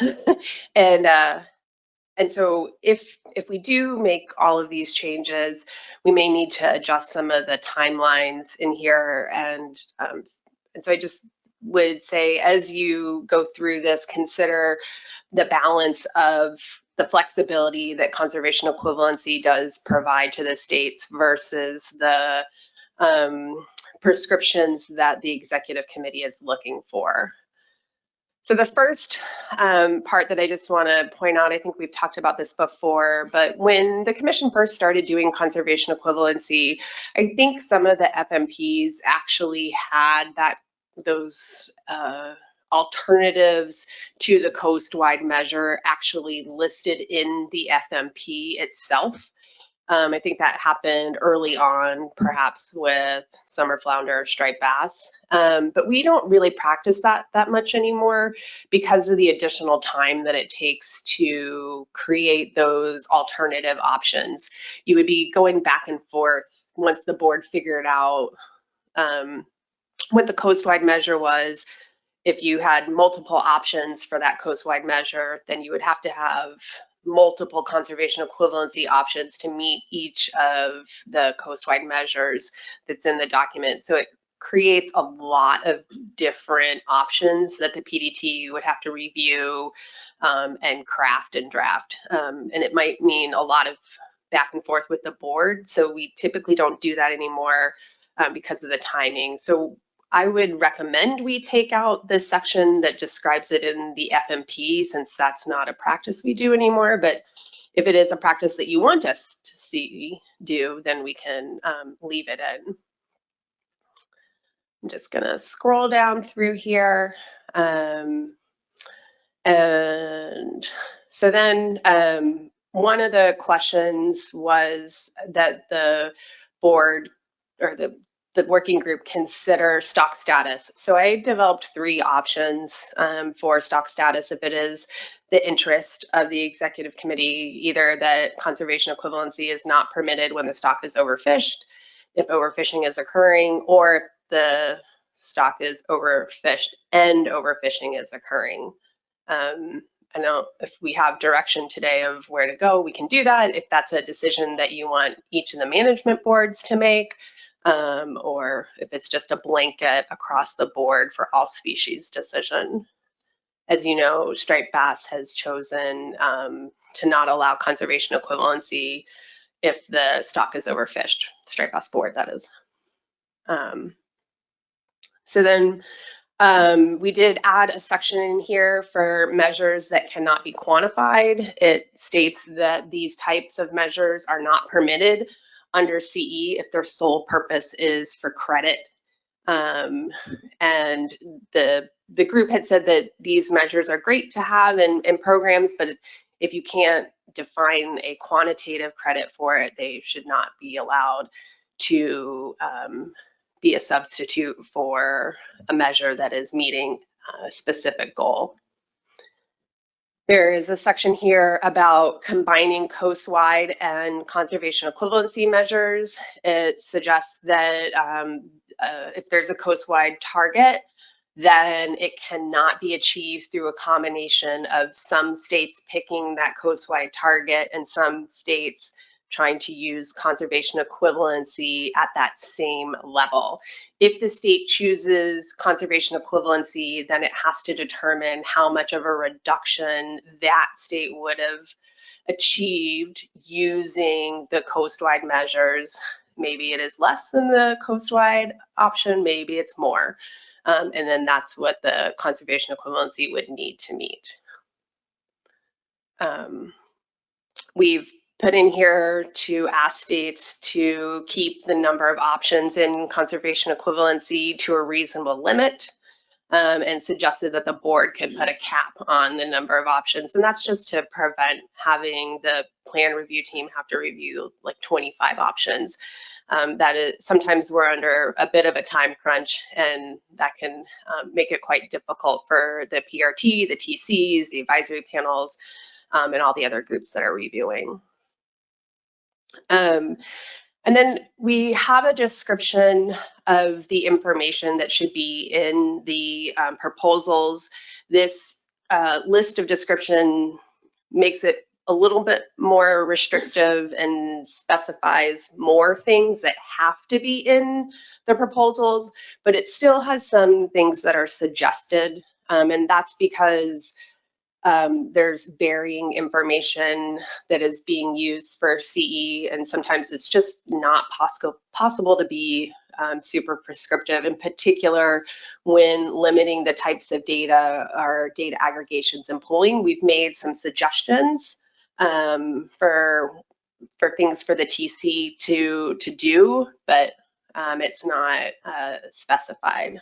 And so if we do make all of these changes, we may need to adjust some of the timelines in here. And so I just would say, as you go through this, consider the balance of the flexibility that conservation equivalency does provide to the states versus the prescriptions that the executive committee is looking for. So the first part that I just want to point out, I think we've talked about this before, but when the commission first started doing conservation equivalency, I think some of the FMPs actually had those alternatives to the coast-wide measure actually listed in the FMP itself. I think that happened early on, perhaps with summer flounder, striped bass, but we don't really practice that much anymore because of the additional time that it takes to create those alternative options. You would be going back and forth once the board figured out what the coast-wide measure was. If you had multiple options for that coast-wide measure, then you would have to have multiple conservation equivalency options to meet each of the coast-wide measures that's in the document. So it creates a lot of different options that the PDT would have to review and craft and draft. And it might mean a lot of back and forth with the board. So we typically don't do that anymore because of the timing. So I would recommend we take out the section that describes it in the FMP, since that's not a practice we do anymore. But if it is a practice that you want us to do, then we can leave it in. I'm just gonna scroll down through here. And so then one of the questions was that the board or the working group consider stock status. So I developed 3 options for stock status if it is the interest of the executive committee, either that conservation equivalency is not permitted when the stock is overfished, if overfishing is occurring, or if the stock is overfished and overfishing is occurring. I know if we have direction today of where to go, we can do that. If that's a decision that you want each of the management boards to make, or if it's just a blanket across the board for all species decision. As you know, striped bass has chosen to not allow conservation equivalency if the stock is overfished, striped bass board, that is. So then we did add a section in here for measures that cannot be quantified. It states that these types of measures are not permitted under CE if their sole purpose is for credit. And the group had said that these measures are great to have in programs, but if you can't define a quantitative credit for it, they should not be allowed to be a substitute for a measure that is meeting a specific goal. There is a section here about combining coastwide and conservation equivalency measures. It suggests that if there's a coastwide target, then it cannot be achieved through a combination of some states picking that coastwide target and some states trying to use conservation equivalency at that same level. If the state chooses conservation equivalency, then it has to determine how much of a reduction that state would have achieved using the coastwide measures. Maybe it is less than the coastwide option, maybe it's more. And then that's what the conservation equivalency would need to meet. We've put in here to ask states to keep the number of options in conservation equivalency to a reasonable limit, and suggested that the board could put a cap on the number of options. And that's just to prevent having the plan review team have to review like 25 options. That is, sometimes we're under a bit of a time crunch, and that can make it quite difficult for the PRT, the TCs, the advisory panels, and all the other groups that are reviewing. And then we have a description of the information that should be in the proposals. This list of description makes it a little bit more restrictive and specifies more things that have to be in the proposals, but it still has some things that are suggested. And that's because there's varying information that is being used for CE, and sometimes it's just not possible to be super prescriptive, in particular when limiting the types of data or data aggregations and pooling. We've made some suggestions for things for the TC to do, but it's not specified.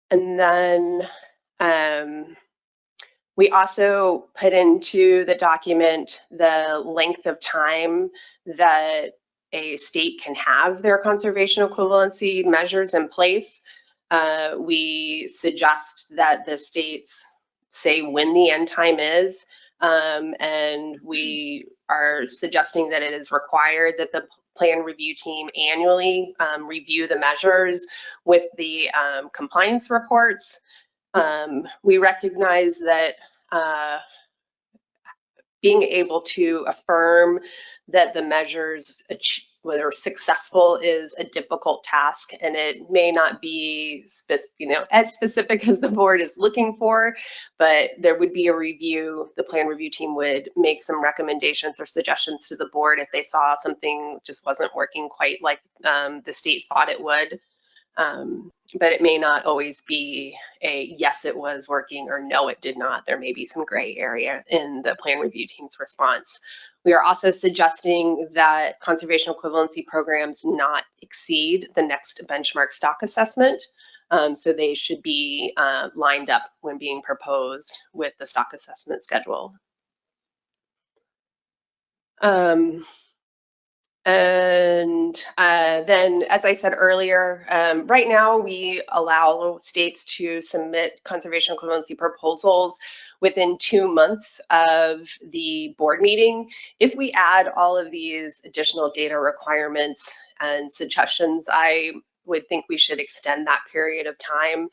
And then we also put into the document the length of time that a state can have their conservation equivalency measures in place. We suggest that the states say when the end time is, and we are suggesting that it is required that the plan review team annually review the measures with the compliance reports. We recognize that being able to affirm that the measures whether successful is a difficult task, and it may not be as specific as the board is looking for, but there would be a review. The plan review team would make some recommendations or suggestions to the board if they saw something just wasn't working quite like the state thought it would. But it may not always be a yes, it was working, or no, it did not. There may be some gray area in the plan review team's response. We are also suggesting that conservation equivalency programs not exceed the next benchmark stock assessment. So they should be lined up when being proposed with the stock assessment schedule. And then, as I said earlier, right now we allow states to submit conservation equivalency proposals within 2 months of the board meeting. If we add all of these additional data requirements and suggestions, I would think we should extend that period of time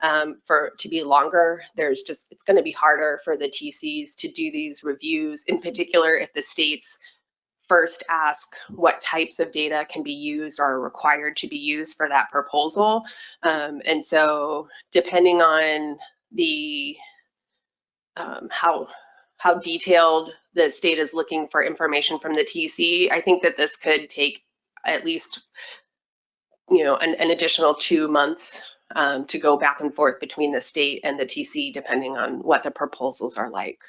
to be longer. It's going to be harder for the TCs to do these reviews, in particular if the states first ask what types of data can be used or are required to be used for that proposal. And so depending on the how detailed the state is looking for information from the TC, I think that this could take at least, an additional 2 months to go back and forth between the state and the TC, depending on what the proposals are like.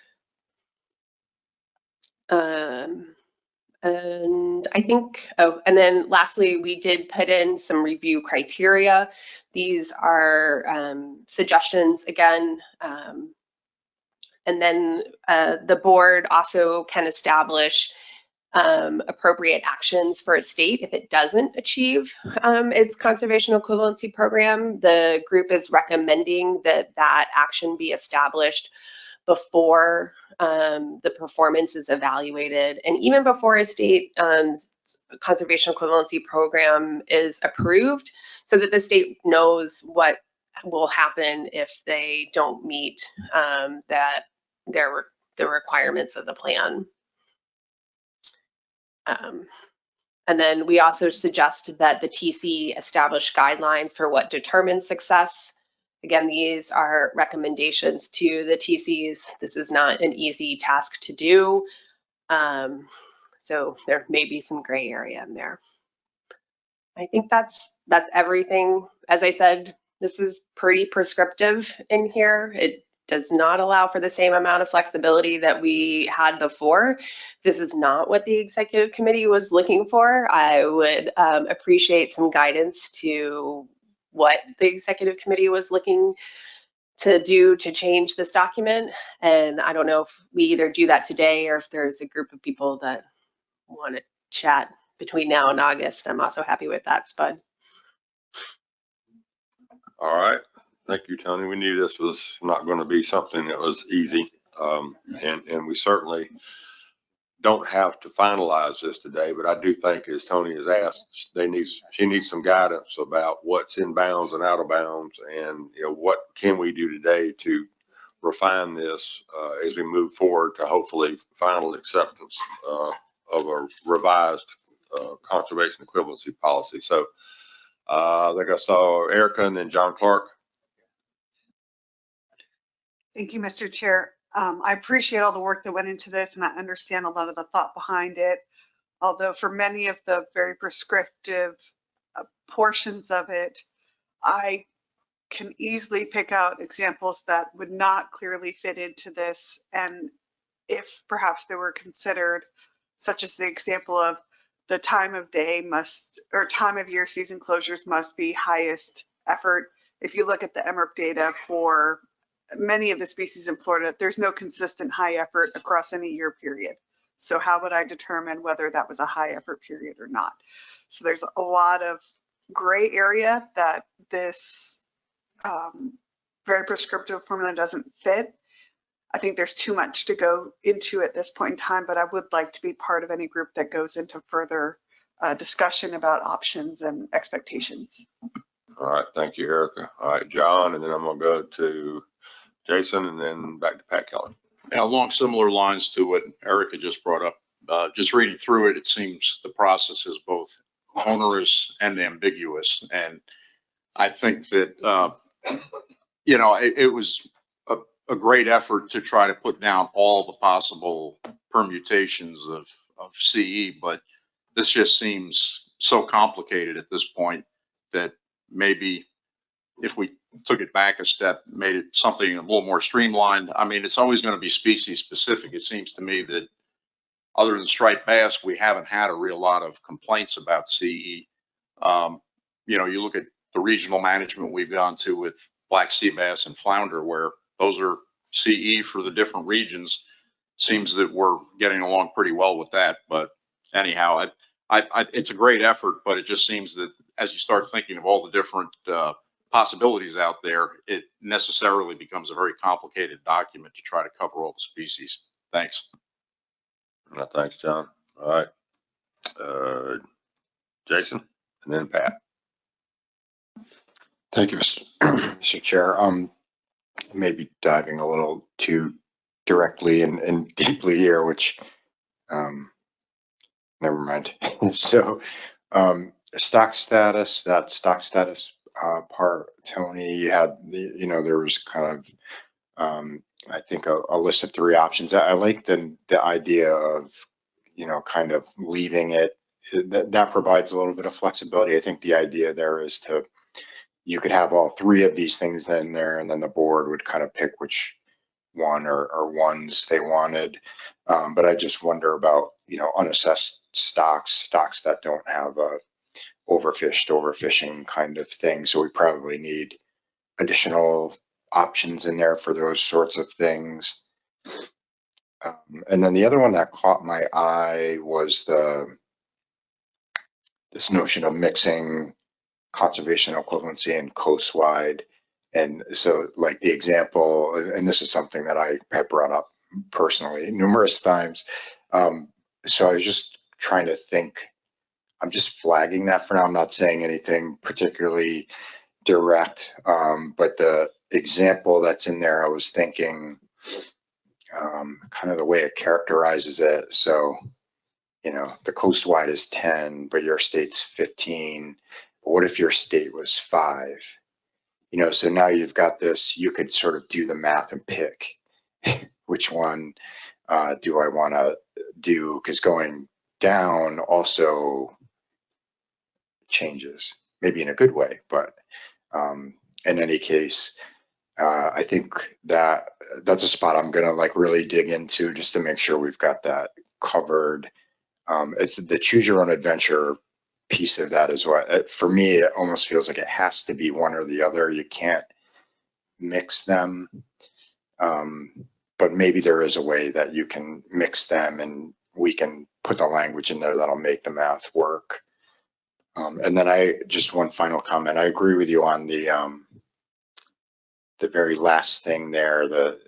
And I think, and then lastly, we did put in some review criteria. These are suggestions again. And then the board also can establish appropriate actions for a state if it doesn't achieve its conservation equivalency program. The group is recommending that action be established before the performance is evaluated, and even before a state conservation equivalency program is approved, so that the state knows what will happen if they don't meet the requirements of the plan. And then we also suggest that the TC establish guidelines for what determines success. Again, these are recommendations to the TCs. This is not an easy task to do. So there may be some gray area in there. I think that's everything. As I said, this is pretty prescriptive in here. It does not allow for the same amount of flexibility that we had before. This is not what the executive committee was looking for. I would appreciate some guidance to what the executive committee was looking to do to change this document. And I don't know if we either do that today or if there's a group of people that want to chat between now and August. I'm also happy with that, Spud. All right. Thank you, Tony. We knew this was not going to be something that was easy. And we certainly don't have to finalize this today, but I do think, as Tony has asked, she needs some guidance about what's in bounds and out of bounds, and what can we do today to refine this as we move forward to hopefully final acceptance of a revised conservation equivalency policy. So I think I saw Erica and then John Clark. Thank you, Mr. Chair. I appreciate all the work that went into this, and I understand a lot of the thought behind it. Although for many of the very prescriptive portions of it, I can easily pick out examples that would not clearly fit into this. And if perhaps they were considered, such as the example of the time of day or time of year season closures must be highest effort. If you look at the MRP data for many of the species in Florida, there's no consistent high effort across any year period. So how would I determine whether that was a high effort period or not? So there's a lot of gray area that this very prescriptive formula doesn't fit. I think there's too much to go into at this point in time, but I would like to be part of any group that goes into further discussion about options and expectations. All right. Thank you, Erica. All right, John, and then I'm going to go to Jason and then back to Pat Kelly. Yeah, along similar lines to what Erica just brought up, just reading through it, it seems the process is both onerous and ambiguous. And I think that, it was a great effort to try to put down all the possible permutations of CE, but this just seems so complicated at this point that maybe if we took it back a step, made it something a little more streamlined. I mean, it's always going to be species specific. It seems to me that other than striped bass, we haven't had a real lot of complaints about CE. You look at the regional management we've gone to with black sea bass and flounder, where those are CE for the different regions. Seems that we're getting along pretty well with that. But anyhow, it's a great effort, but it just seems that as you start thinking of all the different possibilities out there, it necessarily becomes a very complicated document to try to cover all the species. Thanks. Thanks, John. All right. Jason and then Pat. Thank you, Mr. Chair. Maybe diving a little too directly and deeply here, which, never mind. So, stock status, that stock status part, Tony, you had, there was kind of, I think a list of 3 options. I like the idea of, kind of leaving it, that provides a little bit of flexibility. I think the idea there is you could have all 3 of these things in there, and then the board would kind of pick which one or ones they wanted. But I just wonder about, unassessed stocks that don't have a overfishing kind of thing. So we probably need additional options in there for those sorts of things. And then the other one that caught my eye was this notion of mixing conservation equivalency and coastwide. And so like the example, and this is something that I have brought up personally numerous times. So I was just trying to think, I'm just flagging that for now. I'm not saying anything particularly direct, but the example that's in there, I was thinking kind of the way it characterizes it. So, the coastwide is 10, but your state's 15. But what if your state was 5? So now you've got this, you could sort of do the math and pick which one do I want to do, because going down also changes, maybe in a good way, but in any case, I think that's a spot I'm gonna like really dig into just to make sure we've got that covered. It's the choose your own adventure piece of that is what, for me, it almost feels like it has to be one or the other. You can't mix them. But maybe there is a way that you can mix them and we can put the language in there that'll make the math work. And then just one final comment. I agree with you on the very last thing there, the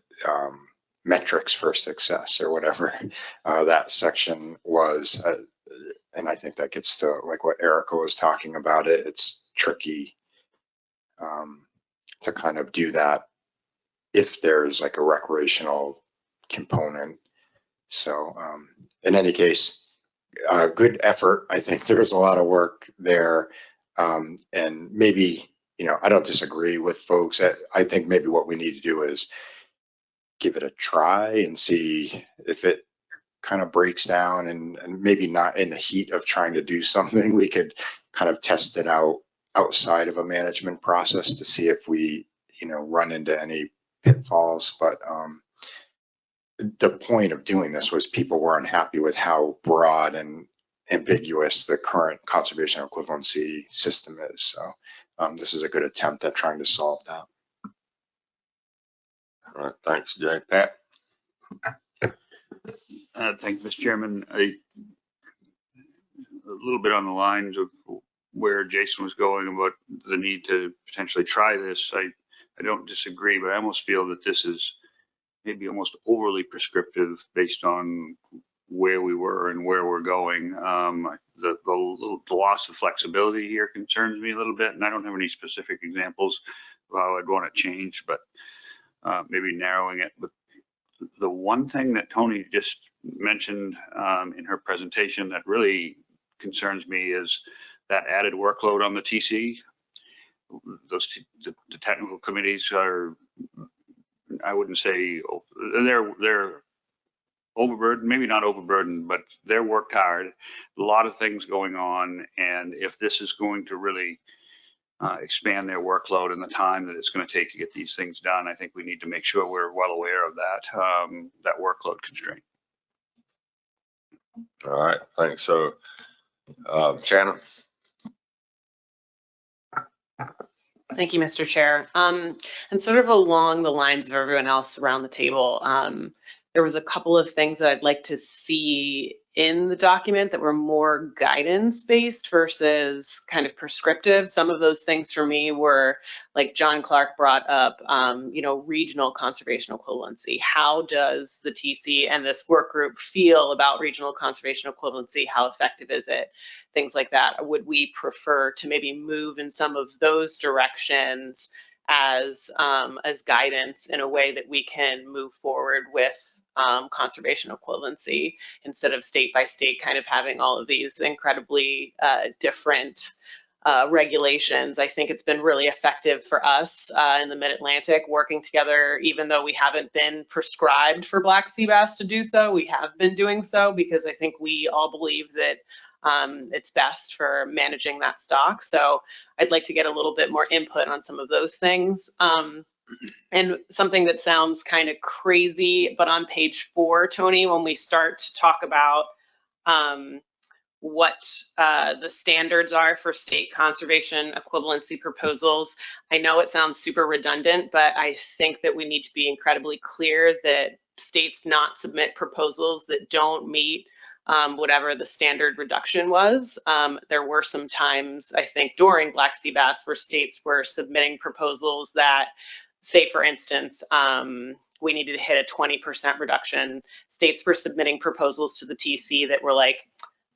metrics for success or whatever that section was. And I think that gets to like what Erica was talking about. It's tricky to kind of do that if there's like a recreational component. So in any case, good effort. I think there's a lot of work there. And maybe, I don't disagree with folks. I think maybe what we need to do is give it a try and see if it kind of breaks down, and maybe not in the heat of trying to do something. We could kind of test it out outside of a management process to see if we, run into any pitfalls. But the point of doing this was people were unhappy with how broad and ambiguous the current conservation equivalency system is. So this is a good attempt at trying to solve that. All right, thanks, Jay. Pat? Thank you, Mr. Chairman. A little bit on the lines of where Jason was going about the need to potentially try this. I don't disagree, but I almost feel that this is maybe almost overly prescriptive based on where we were and where we're going. The loss of flexibility here concerns me a little bit, and I don't have any specific examples of how I'd want to change, but maybe narrowing it. But the one thing that Tony just mentioned in her presentation that really concerns me is that added workload on the TC. The technical committees are, I wouldn't say they're overburdened, maybe not overburdened, but they're worked hard. A lot of things going on, and if this is going to really expand their workload and the time that it's going to take to get these things done, I think we need to make sure we're well aware of that workload constraint. All right, thanks. So, Shannon? Thank you, Mr. Chair. And sort of along the lines of everyone else around the table, there was a couple of things that I'd like to see in the document that were more guidance based versus kind of prescriptive. Some of those things for me were like John Clark brought up, regional conservation equivalency. How does the TC and this work group feel about regional conservation equivalency? How effective is it? Things like that. Would we prefer to maybe move in some of those directions as guidance in a way that we can move forward with conservation equivalency instead of state by state kind of having all of these incredibly different regulations? I think it's been really effective for us in the Mid-Atlantic working together, even though we haven't been prescribed for black sea bass to do so. We have been doing so because I think we all believe that it's best for managing that stock. So I'd like to get a little bit more input on some of those things. And something that sounds kind of crazy, but on page 4, Tony, when we start to talk about what the standards are for state conservation equivalency proposals, I know it sounds super redundant, but I think that we need to be incredibly clear that states not submit proposals that don't meet whatever the standard reduction was. There were some times, I think, during black sea bass where states were submitting proposals that, say, for instance, we needed to hit a 20% reduction. States were submitting proposals to the TC that were like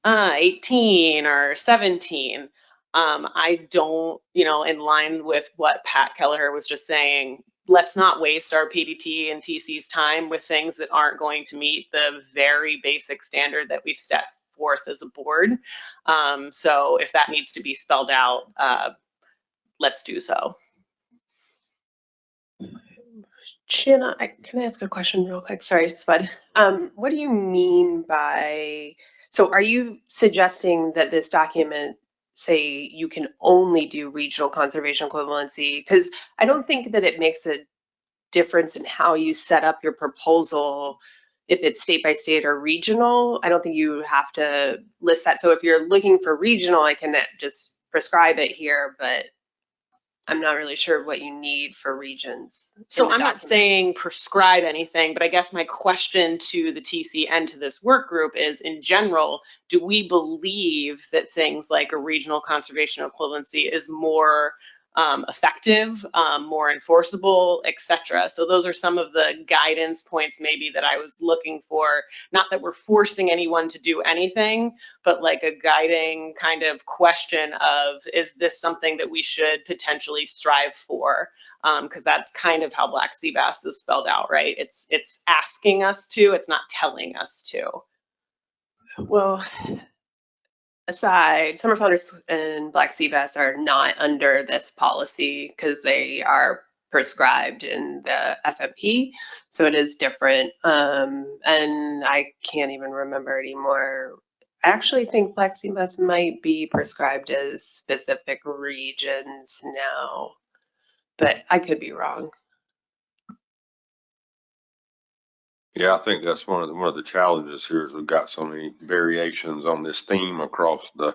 18 or 17. I don't, in line with what Pat Kelleher was just saying, let's not waste our PDT and TC's time with things that aren't going to meet the very basic standard that we've set forth as a board. So if that needs to be spelled out, let's do so. Shanna, can I ask a question real quick? Sorry, Spud. What do you mean by, so are you suggesting that this document say you can only do regional conservation equivalency? Because I don't think that it makes a difference in how you set up your proposal if it's state by state or regional. I don't think you have to list that. So if you're looking for regional, I can just prescribe it here, but I'm not really sure what you need for regions. So I'm not saying prescribe anything, but I guess my question to the TC and to this work group is, in general, do we believe that things like a regional conservation equivalency is more effective, more enforceable, etc.? So those are some of the guidance points maybe that I was looking for. Not that we're forcing anyone to do anything, but like a guiding kind of question of, is this something that we should potentially strive for? Because that's kind of how black sea bass is spelled out, right? It's asking us to, it's not telling us to. Well, aside, summer flounders and black sea bass are not under this policy because they are prescribed in the FMP, so it is different. And I can't even remember anymore. I actually think black sea bass might be prescribed as specific regions now, but I could be wrong. Yeah, I think that's one of the challenges here is we've got so many variations on this theme across the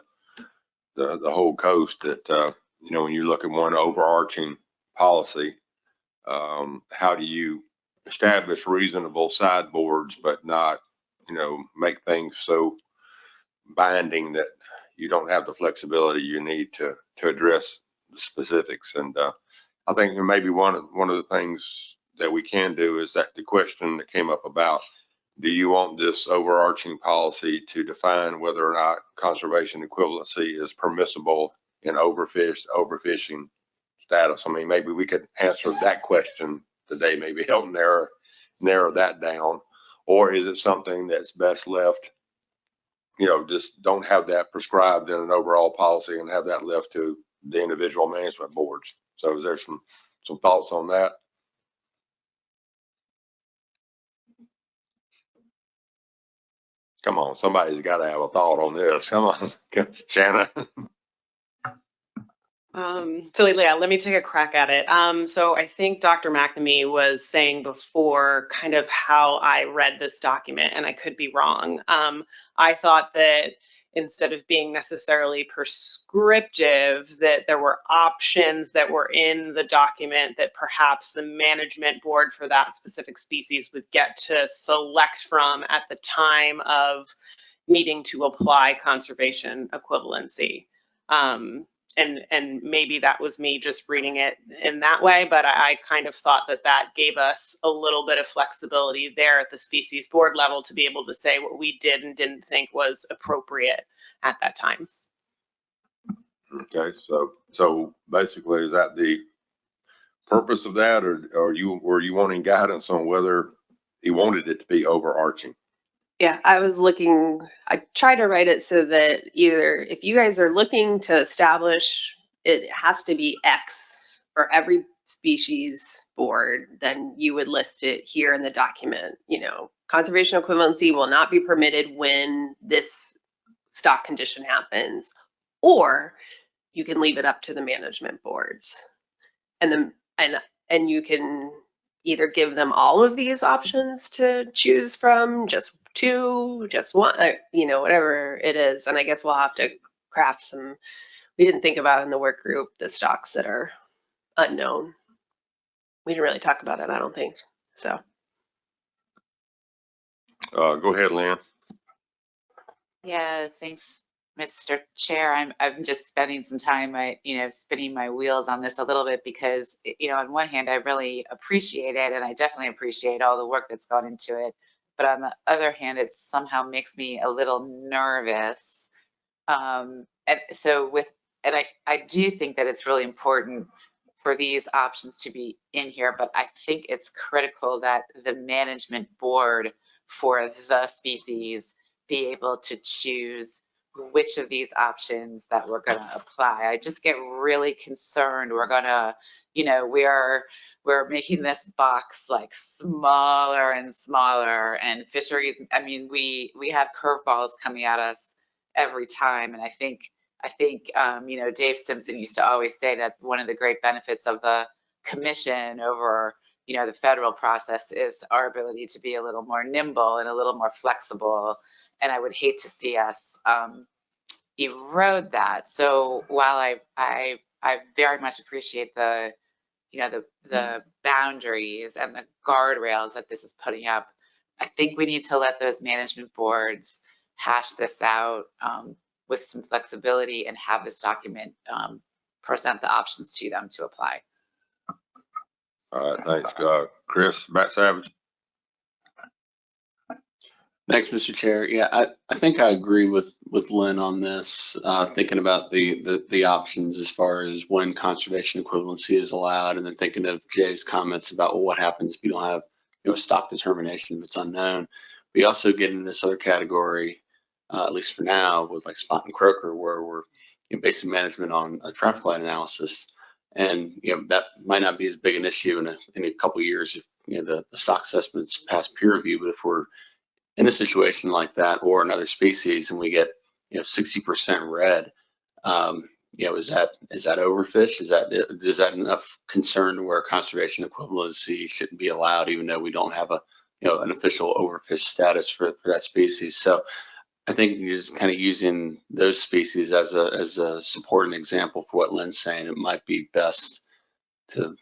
whole coast that when you look at one overarching policy, how do you establish reasonable sideboards but not make things so binding that you don't have the flexibility you need to address the specifics? And I think maybe one of the things that we can do is that the question that came up about, do you want this overarching policy to define whether or not conservation equivalency is permissible in overfishing status? I mean, maybe we could answer that question today, maybe help narrow that down. Or is it something that's best left, just don't have that prescribed in an overall policy and have that left to the individual management boards? So is there some thoughts on that? Come on, somebody's got to have a thought on this. Come on, Shanna. So yeah, let me take a crack at it. So I think Dr. McNamee was saying before kind of how I read this document, and I could be wrong. I thought that instead of being necessarily prescriptive, that there were options that were in the document that perhaps the management board for that specific species would get to select from at the time of needing to apply conservation equivalency. And maybe that was me just reading it in that way, but I kind of thought that that gave us a little bit of flexibility there at the species board level to be able to say what we did and didn't think was appropriate at that time. Okay, so basically, is that the purpose of that, or were you wanting guidance on whether he wanted it to be overarching? Yeah, I tried to write it so that either if you guys are looking to establish it has to be X for every species board, then you would list it here in the document. You know, conservation equivalency will not be permitted when this stock condition happens, or you can leave it up to the management boards. And you can either give them all of these options to choose from, just two, just one, you know, whatever it is. And I guess we'll have to craft some, we didn't think about in the work group, the stocks that are unknown. We didn't really talk about it, I don't think, so. Go ahead, Lynn. Yeah, thanks, Mr. Chair. I'm just spending some time, spinning my wheels on this a little bit because, on one hand, I really appreciate it, and I definitely appreciate all the work that's gone into it. But on the other hand, it somehow makes me a little nervous. And I do think that it's really important for these options to be in here, but I think it's critical that the management board for the species be able to choose which of these options that we're going to apply. I just get really concerned. We're going to, we're making this box like smaller and smaller, and fisheries, I mean, we have curveballs coming at us every time. And I think, Dave Simpson used to always say that one of the great benefits of the commission over, the federal process is our ability to be a little more nimble and a little more flexible. And I would hate to see us erode that. So while I very much appreciate the boundaries and the guardrails that this is putting up, I think we need to let those management boards hash this out with some flexibility and have this document present the options to them to apply. All right, thanks, Chris. Matt Savage. Thanks, Mr. Chair. Yeah, I think I agree with Lynn on this, thinking about the options as far as when conservation equivalency is allowed, and then thinking of Jay's comments about, well, what happens if you don't have a stock determination if it's unknown. We also get in this other category, at least for now, with like spot and croaker, where we're basing management on a traffic light analysis, and that might not be as big an issue in a couple of years if the stock assessments pass peer review. But if we're in a situation like that or another species and we get 60% red, is that overfish? Is that enough concern where conservation equivalency shouldn't be allowed, even though we don't have an official overfish status for that species? So I think just kind of using those species as a supporting example for what Lynn's saying, it might be best to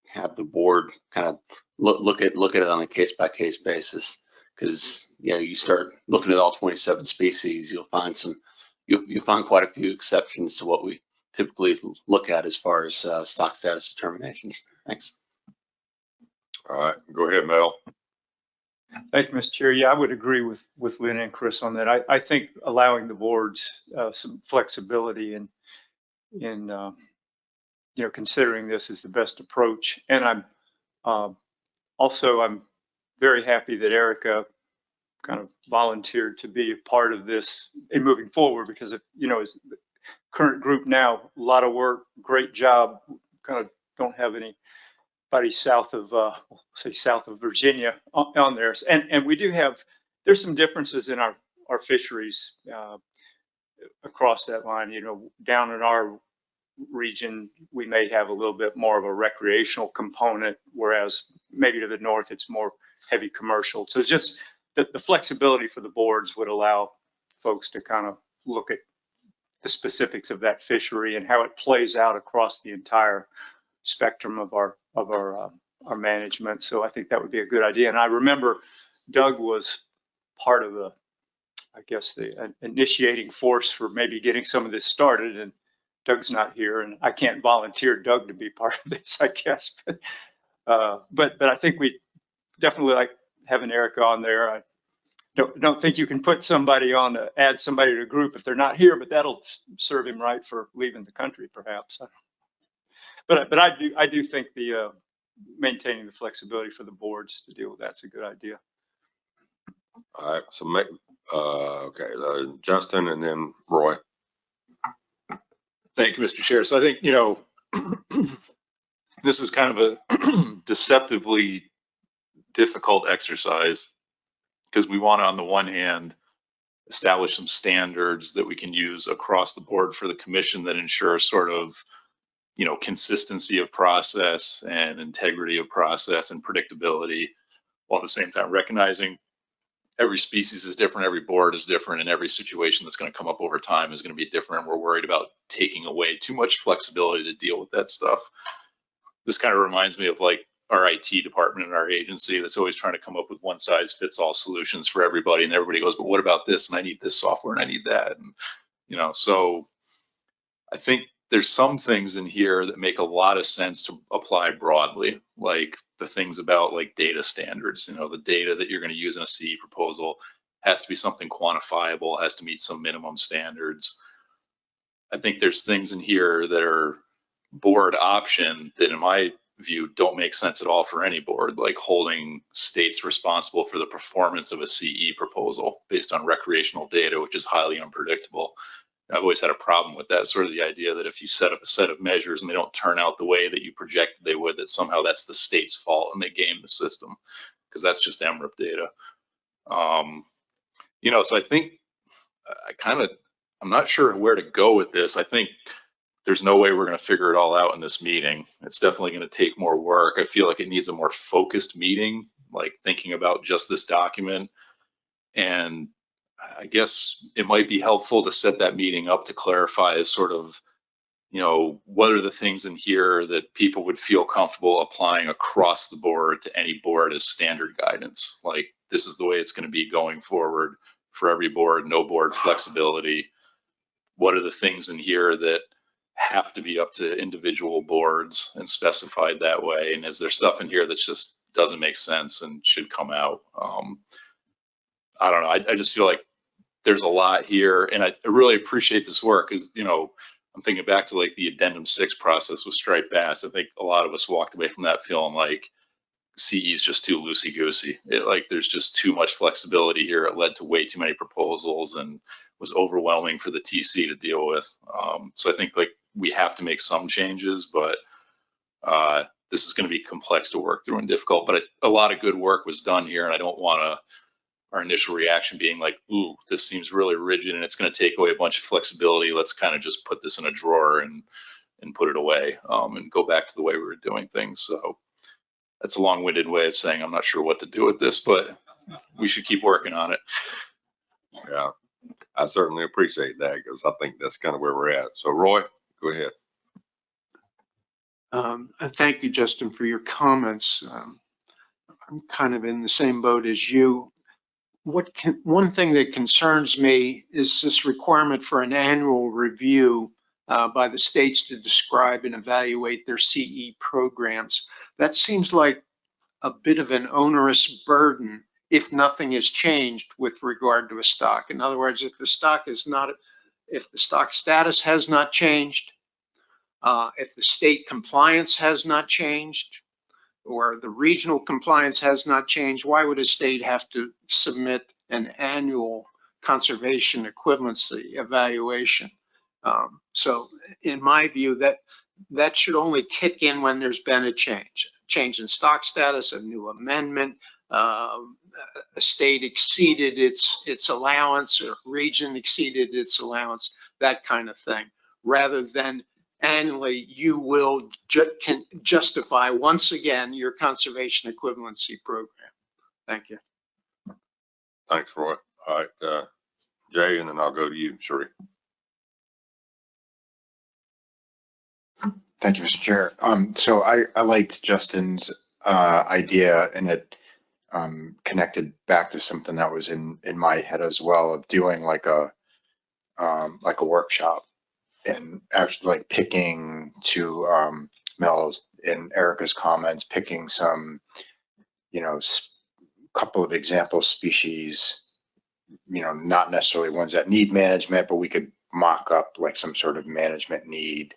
have the board kind of look at it on a case-by-case basis. Because you start looking at all 27 species, you'll find quite a few exceptions to what we typically look at as far as stock status determinations. Thanks. All right, go ahead, Mel. Thank you, Mr. Chair. Yeah, I would agree with Lynn and Chris on that. I think allowing the boards some flexibility in considering this is the best approach. And I'm very happy that Erica kind of volunteered to be a part of this in moving forward, because as the current group now, a lot of work, great job. Kind of don't have anybody south of Virginia on there, and we do have. There's some differences in our fisheries across that line. Down in our region, we may have a little bit more of a recreational component, whereas maybe to the north it's more heavy commercial. So just the flexibility for the boards would allow folks to kind of look at the specifics of that fishery and how it plays out across the entire spectrum of our management. So I think that would be a good idea. And I remember Doug was part of I guess, the initiating force for maybe getting some of this started. And Doug's not here, and I can't volunteer Doug to be part of this, I guess. But I think we definitely like having Erica on there. I don't think you can put somebody on, add somebody to a group if they're not here, but that'll serve him right for leaving the country, perhaps. But I do think the maintaining the flexibility for the boards to deal with that's a good idea. All right, so okay, Justin and then Roy. Thank you, Mr. Chair. So I think, this is kind of a deceptively difficult exercise because we want to, on the one hand, establish some standards that we can use across the board for the commission that ensure sort of, consistency of process and integrity of process and predictability, while at the same time recognizing every species is different, every board is different, and every situation that's going to come up over time is going to be different. We're worried about taking away too much flexibility to deal with that stuff. This kind of reminds me of like our IT department in our agency that's always trying to come up with one size fits all solutions for everybody. And everybody goes, but what about this? And I need this software and I need that. And, so I think there's some things in here that make a lot of sense to apply broadly, like the things about like data standards. The data that you're going to use in a CE proposal has to be something quantifiable, has to meet some minimum standards. I think there's things in here that are board option that in my view don't make sense at all for any board, like holding states responsible for the performance of a CE proposal based on recreational data, which is highly unpredictable. I've always had a problem with that, sort of the idea that if you set up a set of measures and they don't turn out the way that you projected they would, that somehow that's the state's fault and they game the system, because that's just MRIP data. So I think I'm not sure where to go with this. I think there's no way we're going to figure it all out in this meeting. It's definitely going to take more work. I feel like it needs a more focused meeting, like thinking about just this document. And I guess it might be helpful to set that meeting up to clarify as sort of, what are the things in here that people would feel comfortable applying across the board to any board as standard guidance. Like this is the way it's going to be going forward for every board, no board flexibility. What are the things in here that have to be up to individual boards and specified that way? And is there stuff in here that just doesn't make sense and should come out? I don't know. I just feel like there's a lot here, and I really appreciate this work because, I'm thinking back to like the addendum 6 process with striped bass. I think a lot of us walked away from that feeling like CE is just too loosey-goosey. Like there's just too much flexibility here. It led to way too many proposals and was overwhelming for the TC to deal with. So I think like we have to make some changes, but this is going to be complex to work through and difficult. But a lot of good work was done here, and I don't want our initial reaction being like, ooh, this seems really rigid and it's going to take away a bunch of flexibility. Let's kind of just put this in a drawer and put it away and go back to the way we were doing things. So that's a long-winded way of saying I'm not sure what to do with this, but we should keep working on it. Yeah, I certainly appreciate that because I think that's kind of where we're at. So Roy, go ahead. Thank you, Justin, for your comments. I'm kind of in the same boat as you. One thing that concerns me is this requirement for an annual review by the states to describe and evaluate their CE programs. That seems like a bit of an onerous burden if nothing has changed with regard to a stock. In other words, if the stock status has not changed, if the state compliance has not changed, or the regional compliance has not changed, why would a state have to submit an annual conservation equivalency evaluation? So in my view, that should only kick in when there's been a change in stock status, a new amendment, a state exceeded its allowance, or region exceeded its allowance, that kind of thing, rather than annually you will can justify once again your conservation equivalency program. Thank you. Thanks, Roy. All right, Jay, and then I'll go to you, Sheree. Thank you, Mr. Chair. So I liked Justin's idea, and it connected back to something that was in my head as well, of doing like a workshop and actually like picking to Mel's and Erica's comments, picking some, couple of example species, not necessarily ones that need management, but we could mock up like some sort of management need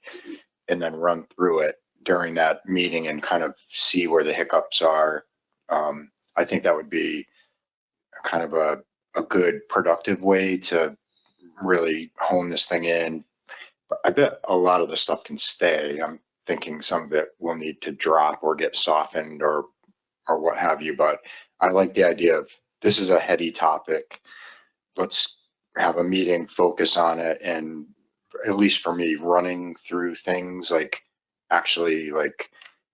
and then run through it during that meeting and kind of see where the hiccups are. I think that would be kind of a good productive way to really hone this thing in. I bet a lot of the stuff can stay. I'm thinking some of it will need to drop or get softened or what have you, but I like the idea of this is a heady topic. Let's have a meeting, focus on it, and at least for me, running through things like actually like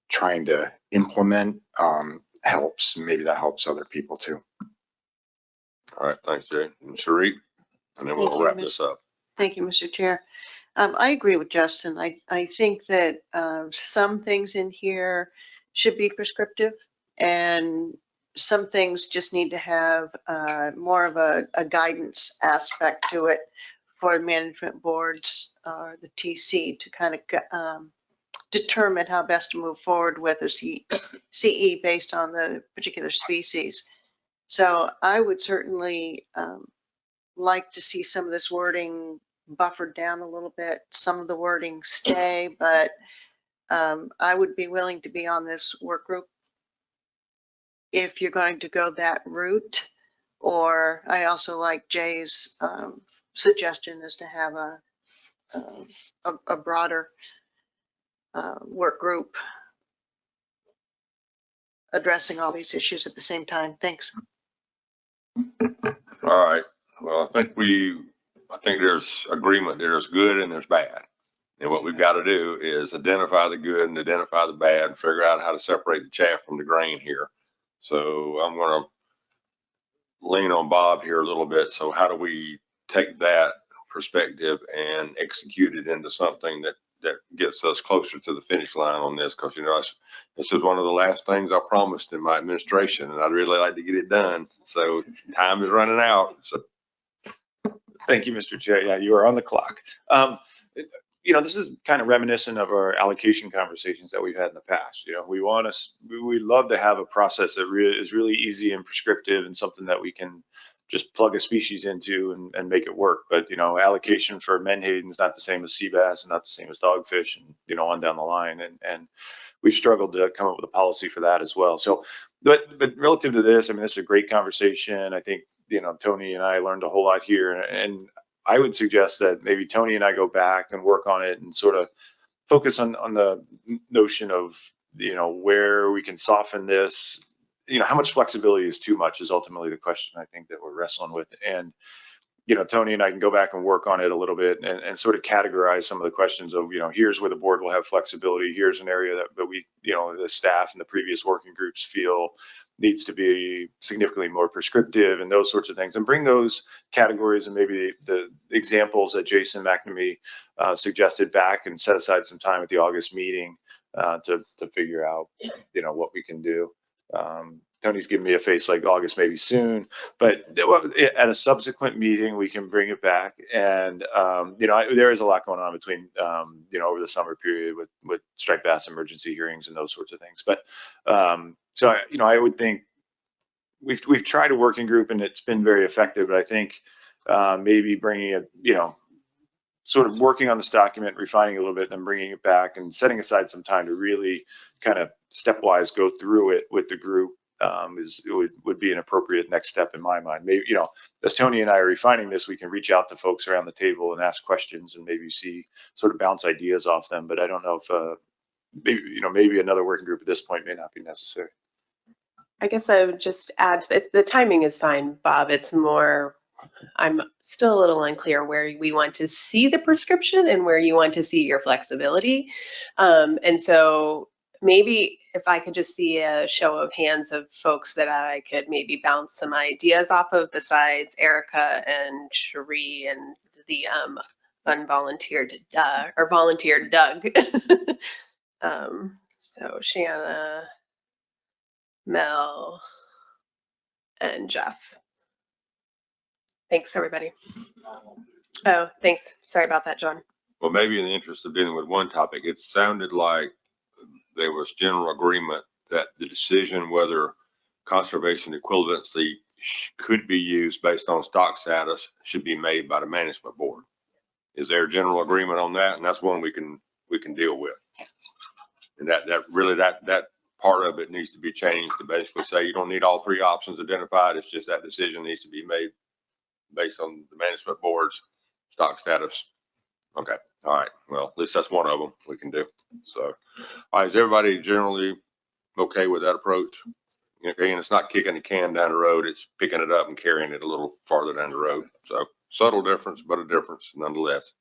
trying to implement helps. Maybe that helps other people too. All right, thanks, Jay. And Sheree, and then Thank we'll you, wrap this up. Thank you, Mr. Chair. I agree with Justin. I think that some things in here should be prescriptive and some things just need to have more of a guidance aspect to it for management boards or the TC to kind of determine how best to move forward with a CE based on the particular species. So I would certainly like to see some of this wording buffered down a little bit, some of the wording stay, but I would be willing to be on this work group if you're going to go that route. Or I also like Jay's suggestion is to have a broader work group addressing all these issues at the same time. Thanks. All right. Well, I think there's agreement. There's good and there's bad. And what we've got to do is identify the good and identify the bad and figure out how to separate the chaff from the grain here. So I'm going to lean on Bob here a little bit. So how do we take that perspective and execute it into something that gets us closer to the finish line on this? Because, this is one of the last things I promised in my administration, and I'd really like to get it done. So time is running out. So Thank you, Mr. Chair. Yeah, you are on the clock. This is kind of reminiscent of our allocation conversations that we've had in the past. We love to have a process that is really easy and prescriptive and something that we can just plug a species into and make it work. But, allocation for menhaden is not the same as sea bass and not the same as dogfish and, on down the line. And we've struggled to come up with a policy for that as well. So, but relative to this, this is a great conversation. I think, Tony and I learned a whole lot here, and I would suggest that maybe Tony and I go back and work on it and sort of focus on the notion of, where we can soften this. How much flexibility is too much is ultimately the question I think that we're wrestling with. And, Tony and I can go back and work on it a little bit and sort of categorize some of the questions of, here's where the board will have flexibility. Here's an area that we, the staff and the previous working groups feel needs to be significantly more prescriptive and those sorts of things, and bring those categories and maybe the examples that Jason McNamee suggested back and set aside some time at the August meeting to figure out, what we can do. Tony's giving me a face like August maybe soon, but at a subsequent meeting we can bring it back. And there is a lot going on between over the summer period with striped bass emergency hearings and those sorts of things. But so I would think we've tried a working group and it's been very effective. But I think maybe bringing it, sort of working on this document, refining a little bit, and then bringing it back and setting aside some time to really kind of stepwise go through it with the group would be an appropriate next step in my mind. Maybe, as Tony and I are refining this, we can reach out to folks around the table and ask questions and maybe sort of bounce ideas off them. But I don't know if maybe another working group at this point may not be necessary. I guess I would just add, the timing is fine, Bob. It's more, I'm still a little unclear where we want to see the prescription and where you want to see your flexibility. And so maybe if I could just see a show of hands of folks that I could maybe bounce some ideas off of besides Erica and Cherie and the volunteered Doug. So Shanna, Mel, and Jeff. Thanks, everybody. Oh, thanks. Sorry about that, John. Well, maybe in the interest of dealing with one topic, it sounded like there was general agreement that the decision whether conservation equivalency could be used based on stock status should be made by the management board. Is there general agreement on that? And that's one we can deal with. And that part of it needs to be changed to basically say you don't need all three options identified. It's just that decision needs to be made based on the management board's stock status. Okay. All right. Well, at least that's one of them we can do. So, all right. Is everybody generally okay with that approach? Okay. And it's not kicking the can down the road. It's picking it up and carrying it a little farther down the road. So subtle difference, but a difference nonetheless.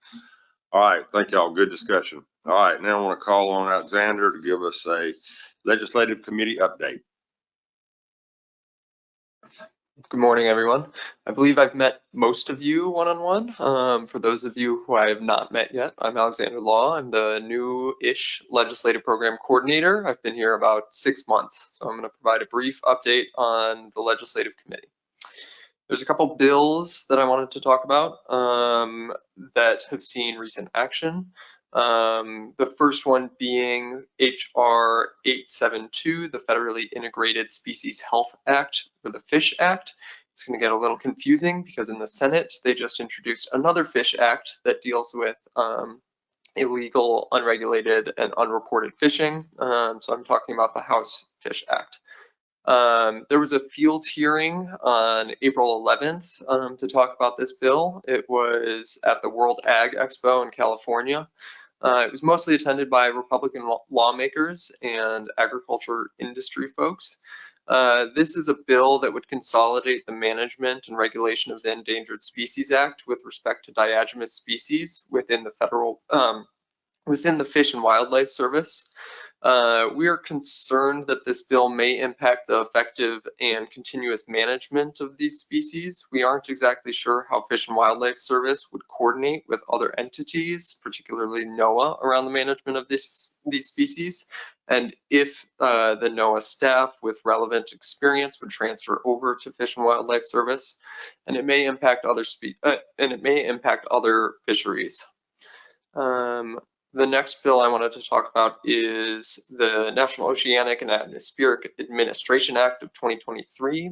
All right. Thank y'all. Good discussion. All right. Now I want to call on Alexander to give us a legislative committee update. Good morning, everyone. I believe I've met most of you one-on-one. For those of you who I have not met yet, I'm Alexander Law. I'm the new-ish legislative program coordinator. I've been here about 6 months, so I'm going to provide a brief update on the legislative committee. There's a couple bills that I wanted to talk about that have seen recent action. The first one being HR 872, the Federally Integrated Species Health Act, or the FISH Act. It's going to get a little confusing because in the Senate, they just introduced another FISH Act that deals with illegal, unregulated, and unreported fishing. So I'm talking about the House FISH Act. There was a field hearing on April 11th to talk about this bill. It was at the World Ag Expo in California. It was mostly attended by Republican lawmakers and agriculture industry folks. This is a bill that would consolidate the management and regulation of the Endangered Species Act with respect to diagamous species within the federal, within the Fish and Wildlife Service. We are concerned that this bill may impact the effective and continuous management of these species. We aren't exactly sure how Fish and Wildlife Service would coordinate with other entities, particularly NOAA, around the management of these species, and if the NOAA staff with relevant experience would transfer over to Fish and Wildlife Service, and it may impact other fisheries. The next bill I wanted to talk about is the National Oceanic and Atmospheric Administration Act of 2023.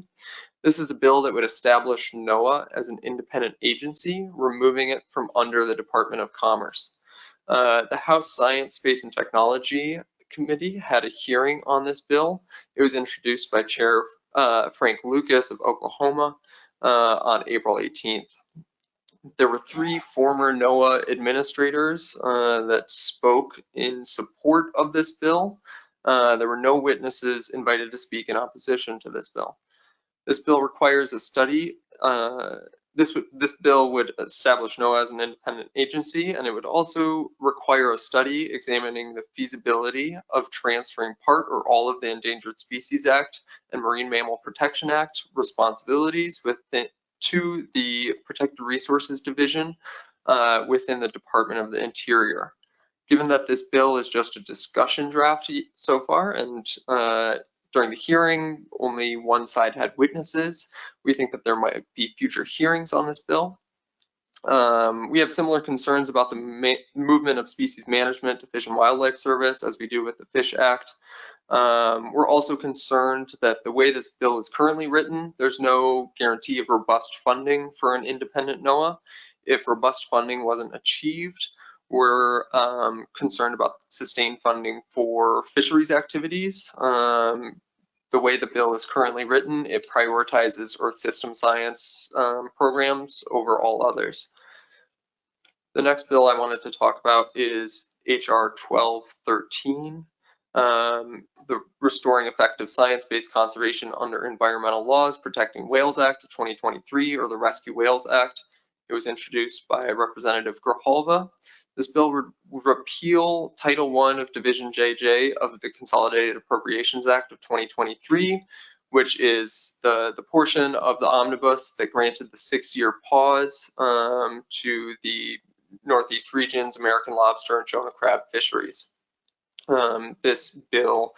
This is a bill that would establish NOAA as an independent agency, removing it from under the Department of Commerce. The House Science, Space, and Technology Committee had a hearing on this bill. It was introduced by Chair Frank Lucas of Oklahoma on April 18th. There were 3 former NOAA administrators that spoke in support of this bill. There were no witnesses invited to speak in opposition to this bill. This bill requires a study. This bill would establish NOAA as an independent agency, and it would also require a study examining the feasibility of transferring part or all of the Endangered Species Act and Marine Mammal Protection Act responsibilities to the Protected Resources Division within the Department of the Interior. Given that this bill is just a discussion draft so far, and during the hearing, only one side had witnesses, we think that there might be future hearings on this bill. We have similar concerns about the movement of species management to Fish and Wildlife Service as we do with the FISH Act. We're also concerned that the way this bill is currently written, there's no guarantee of robust funding for an independent NOAA. If robust funding wasn't achieved, we're concerned about sustained funding for fisheries activities. The way the bill is currently written, it prioritizes Earth System Science programs over all others. The next bill I wanted to talk about is HR 1213. The Restoring Effective Science-Based Conservation Under Environmental Laws Protecting Whales Act of 2023, or the Rescue Whales Act. It was introduced by Representative Grijalva. This bill would repeal Title I of Division JJ of the Consolidated Appropriations Act of 2023, which is the portion of the omnibus that granted the 6-year pause to the Northeast region's American lobster and Jonah crab fisheries. This bill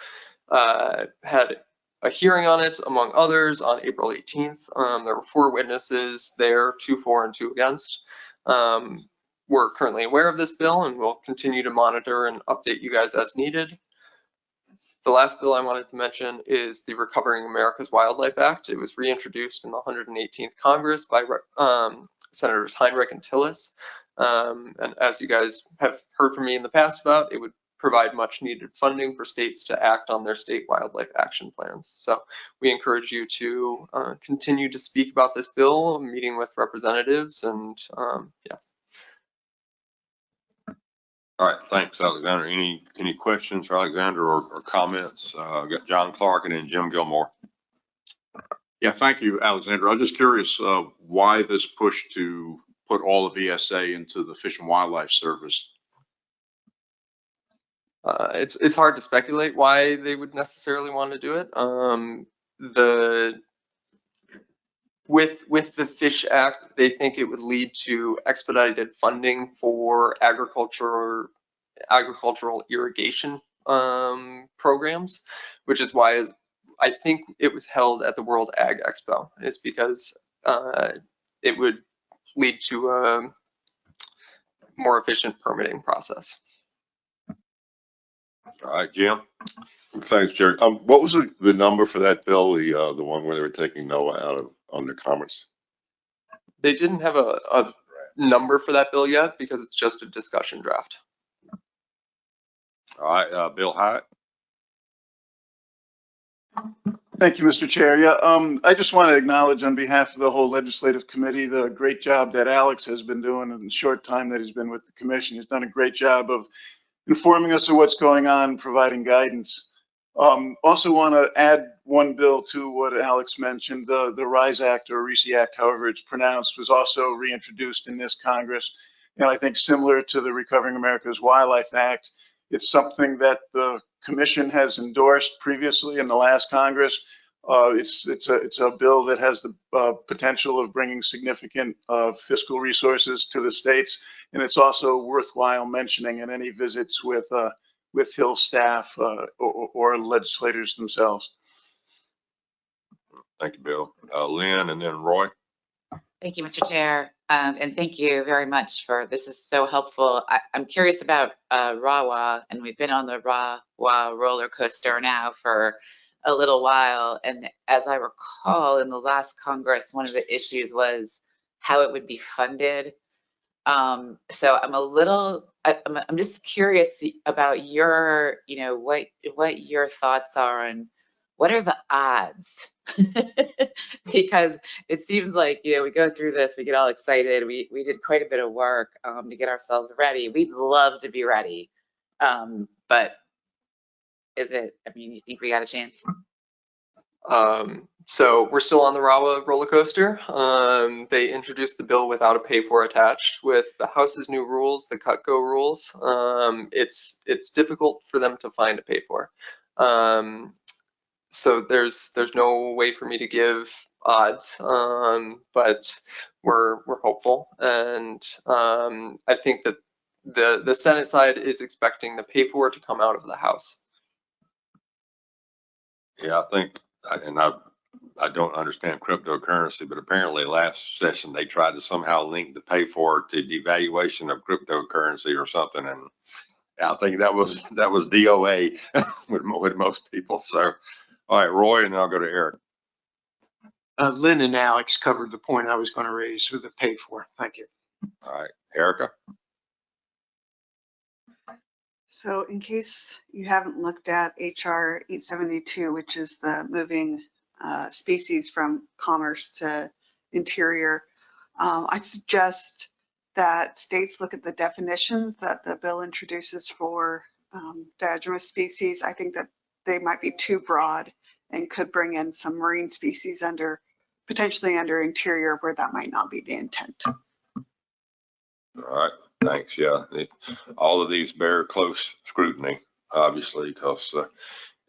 had a hearing on it, among others, on April 18th. There were 4 witnesses there, 2 for and 2 against. We're currently aware of this bill and we'll continue to monitor and update you guys as needed. The last bill I wanted to mention is the Recovering America's Wildlife Act. It was reintroduced in the 118th Congress by Senators Heinrich and Tillis. And as you guys have heard from me in the past about, it would provide much needed funding for states to act on their state wildlife action plans. So we encourage you to continue to speak about this bill, meeting with representatives, and yes. All right, thanks, Alexander. Any questions for Alexander or comments? I've got John Clark and then Jim Gilmore. Yeah, thank you, Alexander. I was just curious why this push to put all of VSA into the Fish and Wildlife Service. It's hard to speculate why they would necessarily want to do it. With the Fish Act, they think it would lead to expedited funding for agricultural irrigation programs, which is why I think it was held at the World Ag Expo. It's because it would lead to a more efficient permitting process. All right, Jim. Thanks, Jerry. What was the number for that bill? The one where they were taking NOAA out of under commerce? They didn't have a number for that bill yet because it's just a discussion draft. All right, Bill Hyatt. Thank you, Mr. Chair. Yeah, I just want to acknowledge on behalf of the whole legislative committee the great job that Alex has been doing in the short time that he's been with the commission. He's done a great job of informing us of what's going on, providing guidance. Also want to add one bill to what Alex mentioned. The RISE Act or RISI Act, however it's pronounced, was also reintroduced in this Congress. And I think similar to the Recovering America's Wildlife Act, it's something that the Commission has endorsed previously in the last Congress. It's a bill that has the potential of bringing significant fiscal resources to the states, and it's also worthwhile mentioning in any visits with Hill staff or legislators themselves. Thank you, Bill. Lynn and then Roy. Thank you, Mr. Chair, and thank you very much for this is so helpful. I'm curious about RAWA, and we've been on the RAWA roller coaster now for a little while. And as I recall, in the last Congress, one of the issues was how it would be funded. So I'm just curious about your, what your thoughts are on what are the odds? Because it seems like, we go through this, we get all excited. We did quite a bit of work to get ourselves ready. We'd love to be ready. But you think we got a chance? So we're still on the RAWA roller coaster. They introduced the bill without a pay for attached. With the House's new rules, the Cutco rules, it's difficult for them to find a pay for. So there's no way for me to give odds, but we're hopeful, and I think that the Senate side is expecting the pay for to come out of the House. Yeah, I think, and I don't understand cryptocurrency, but apparently last session they tried to somehow link the pay for to devaluation of cryptocurrency or something, and I think that was DOA with most people. So, all right, Roy, and then I'll go to Eric. Lynn and Alex covered the point I was going to raise with the pay for. Thank you. All right, Erica. So in case you haven't looked at HR 872, which is the moving species from commerce to interior, I suggest that states look at the definitions that the bill introduces for diagenous species. I think that they might be too broad and could bring in some marine species potentially under interior where that might not be the intent. All right, thanks. Yeah, all of these bear close scrutiny, obviously, because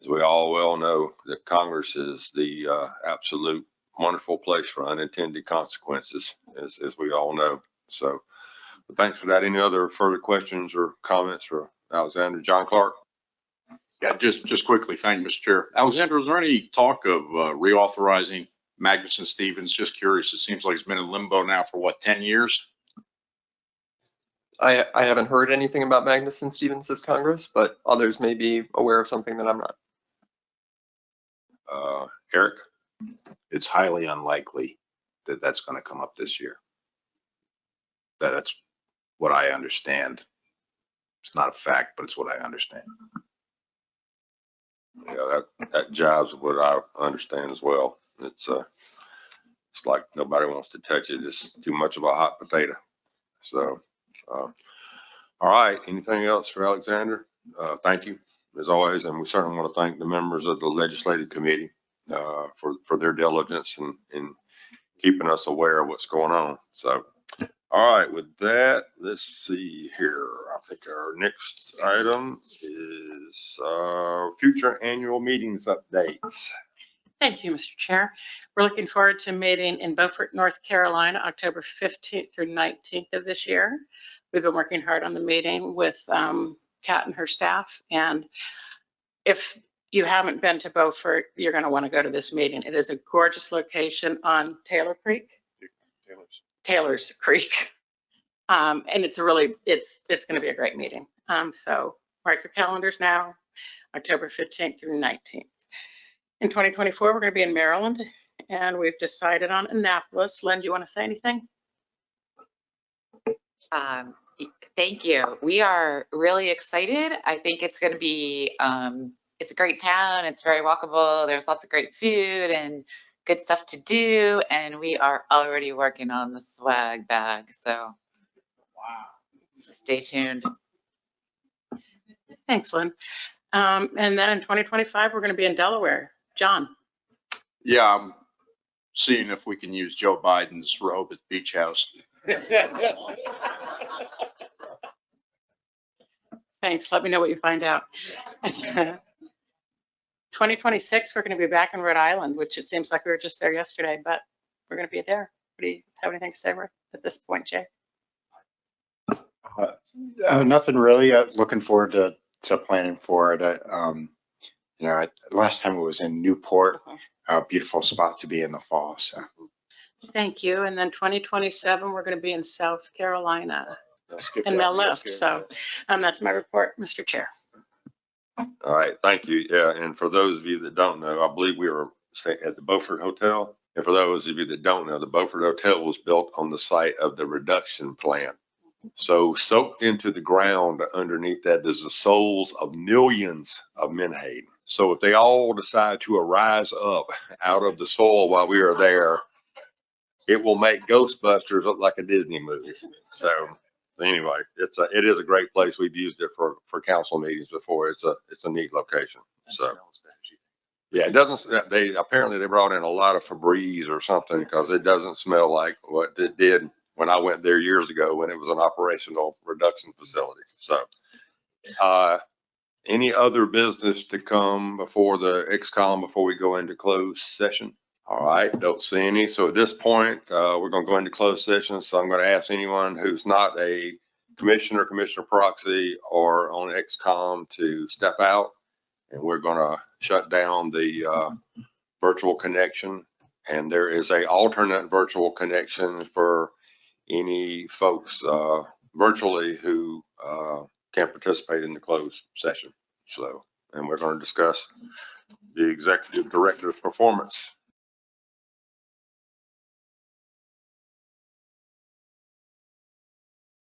as we all well know, that Congress is the absolute wonderful place for unintended consequences, as we all know. So thanks for that. Any other further questions or comments for Alexander? John Clark? Yeah, just quickly, thank you, Mr. Chair. Alexander, is there any talk of reauthorizing Magnuson Stevens? Just curious. It seems like it's been in limbo now for what, 10 years? I haven't heard anything about Magnuson Stevens this Congress, but others may be aware of something that I'm not. Eric? It's highly unlikely that that's going to come up this year. That's what I understand. It's not a fact, but it's what I understand. Yeah, that jives with what I understand as well. It's like nobody wants to touch it. It's too much of a hot potato. So, all right. Anything else for Alexander? Thank you as always. And we certainly want to thank the members of the legislative committee for their diligence in keeping us aware of what's going on. So, all right, with that, let's see here. I think our next item is future annual meetings updates. Thank you, Mr. Chair. We're looking forward to meeting in Beaufort, North Carolina, October 15th through 19th of this year. We've been working hard on the meeting with Kat and her staff. And if you haven't been to Beaufort, you're going to want to go to this meeting. It is a gorgeous location on Taylor's Creek. And it's going to be a great meeting. So mark your calendars now, October 15th through 19th. In 2024, we're going to be in Maryland, and we've decided on Annapolis. Lynn, do you want to say anything? Thank you. We are really excited. I think it's going to be, it's a great town. It's very walkable. There's lots of great food and good stuff to do. And we are already working on the swag bag. So wow, stay tuned. Thanks, Lynn. And then in 2025, we're going to be in Delaware. John. Yeah, I'm seeing if we can use Joe Biden's robe at the beach house. Thanks. Let me know what you find out. 2026, we're going to be back in Rhode Island, which it seems like we were just there yesterday, but we're going to be there. Do you have anything to say at this point, Jay? Nothing really. Looking forward to planning for it. Last time it was in Newport, a beautiful spot to be in the fall. So. Thank you. And then 2027, we're going to be in South Carolina. And Mel left. So that's my report, Mr. Chair. All right, thank you. Yeah, and for those of you that don't know, I believe we were staying at the Beaufort Hotel. And for those of you that don't know, the Beaufort Hotel was built on the site of the reduction plant. So soaked into the ground underneath that is the souls of millions of Menhaden. So if they all decide to arise up out of the soil while we are there, it will make Ghostbusters look like a Disney movie. So anyway, it is a great place. We've used it for council meetings before. It's a neat location. So yeah, it doesn't. They brought in a lot of Febreze or something because it doesn't smell like what it did when I went there years ago when it was an operational reduction facility. So any other business to come before the XCOM before we go into closed session? All right, don't see any. So at this point, we're going to go into closed session. So I'm going to ask anyone who's not a commissioner, commissioner proxy, or on XCOM to step out. And we're going to shut down the virtual connection. And there is a alternate virtual connection for any folks virtually who can't participate in the closed session. So, and we're going to discuss the executive director's performance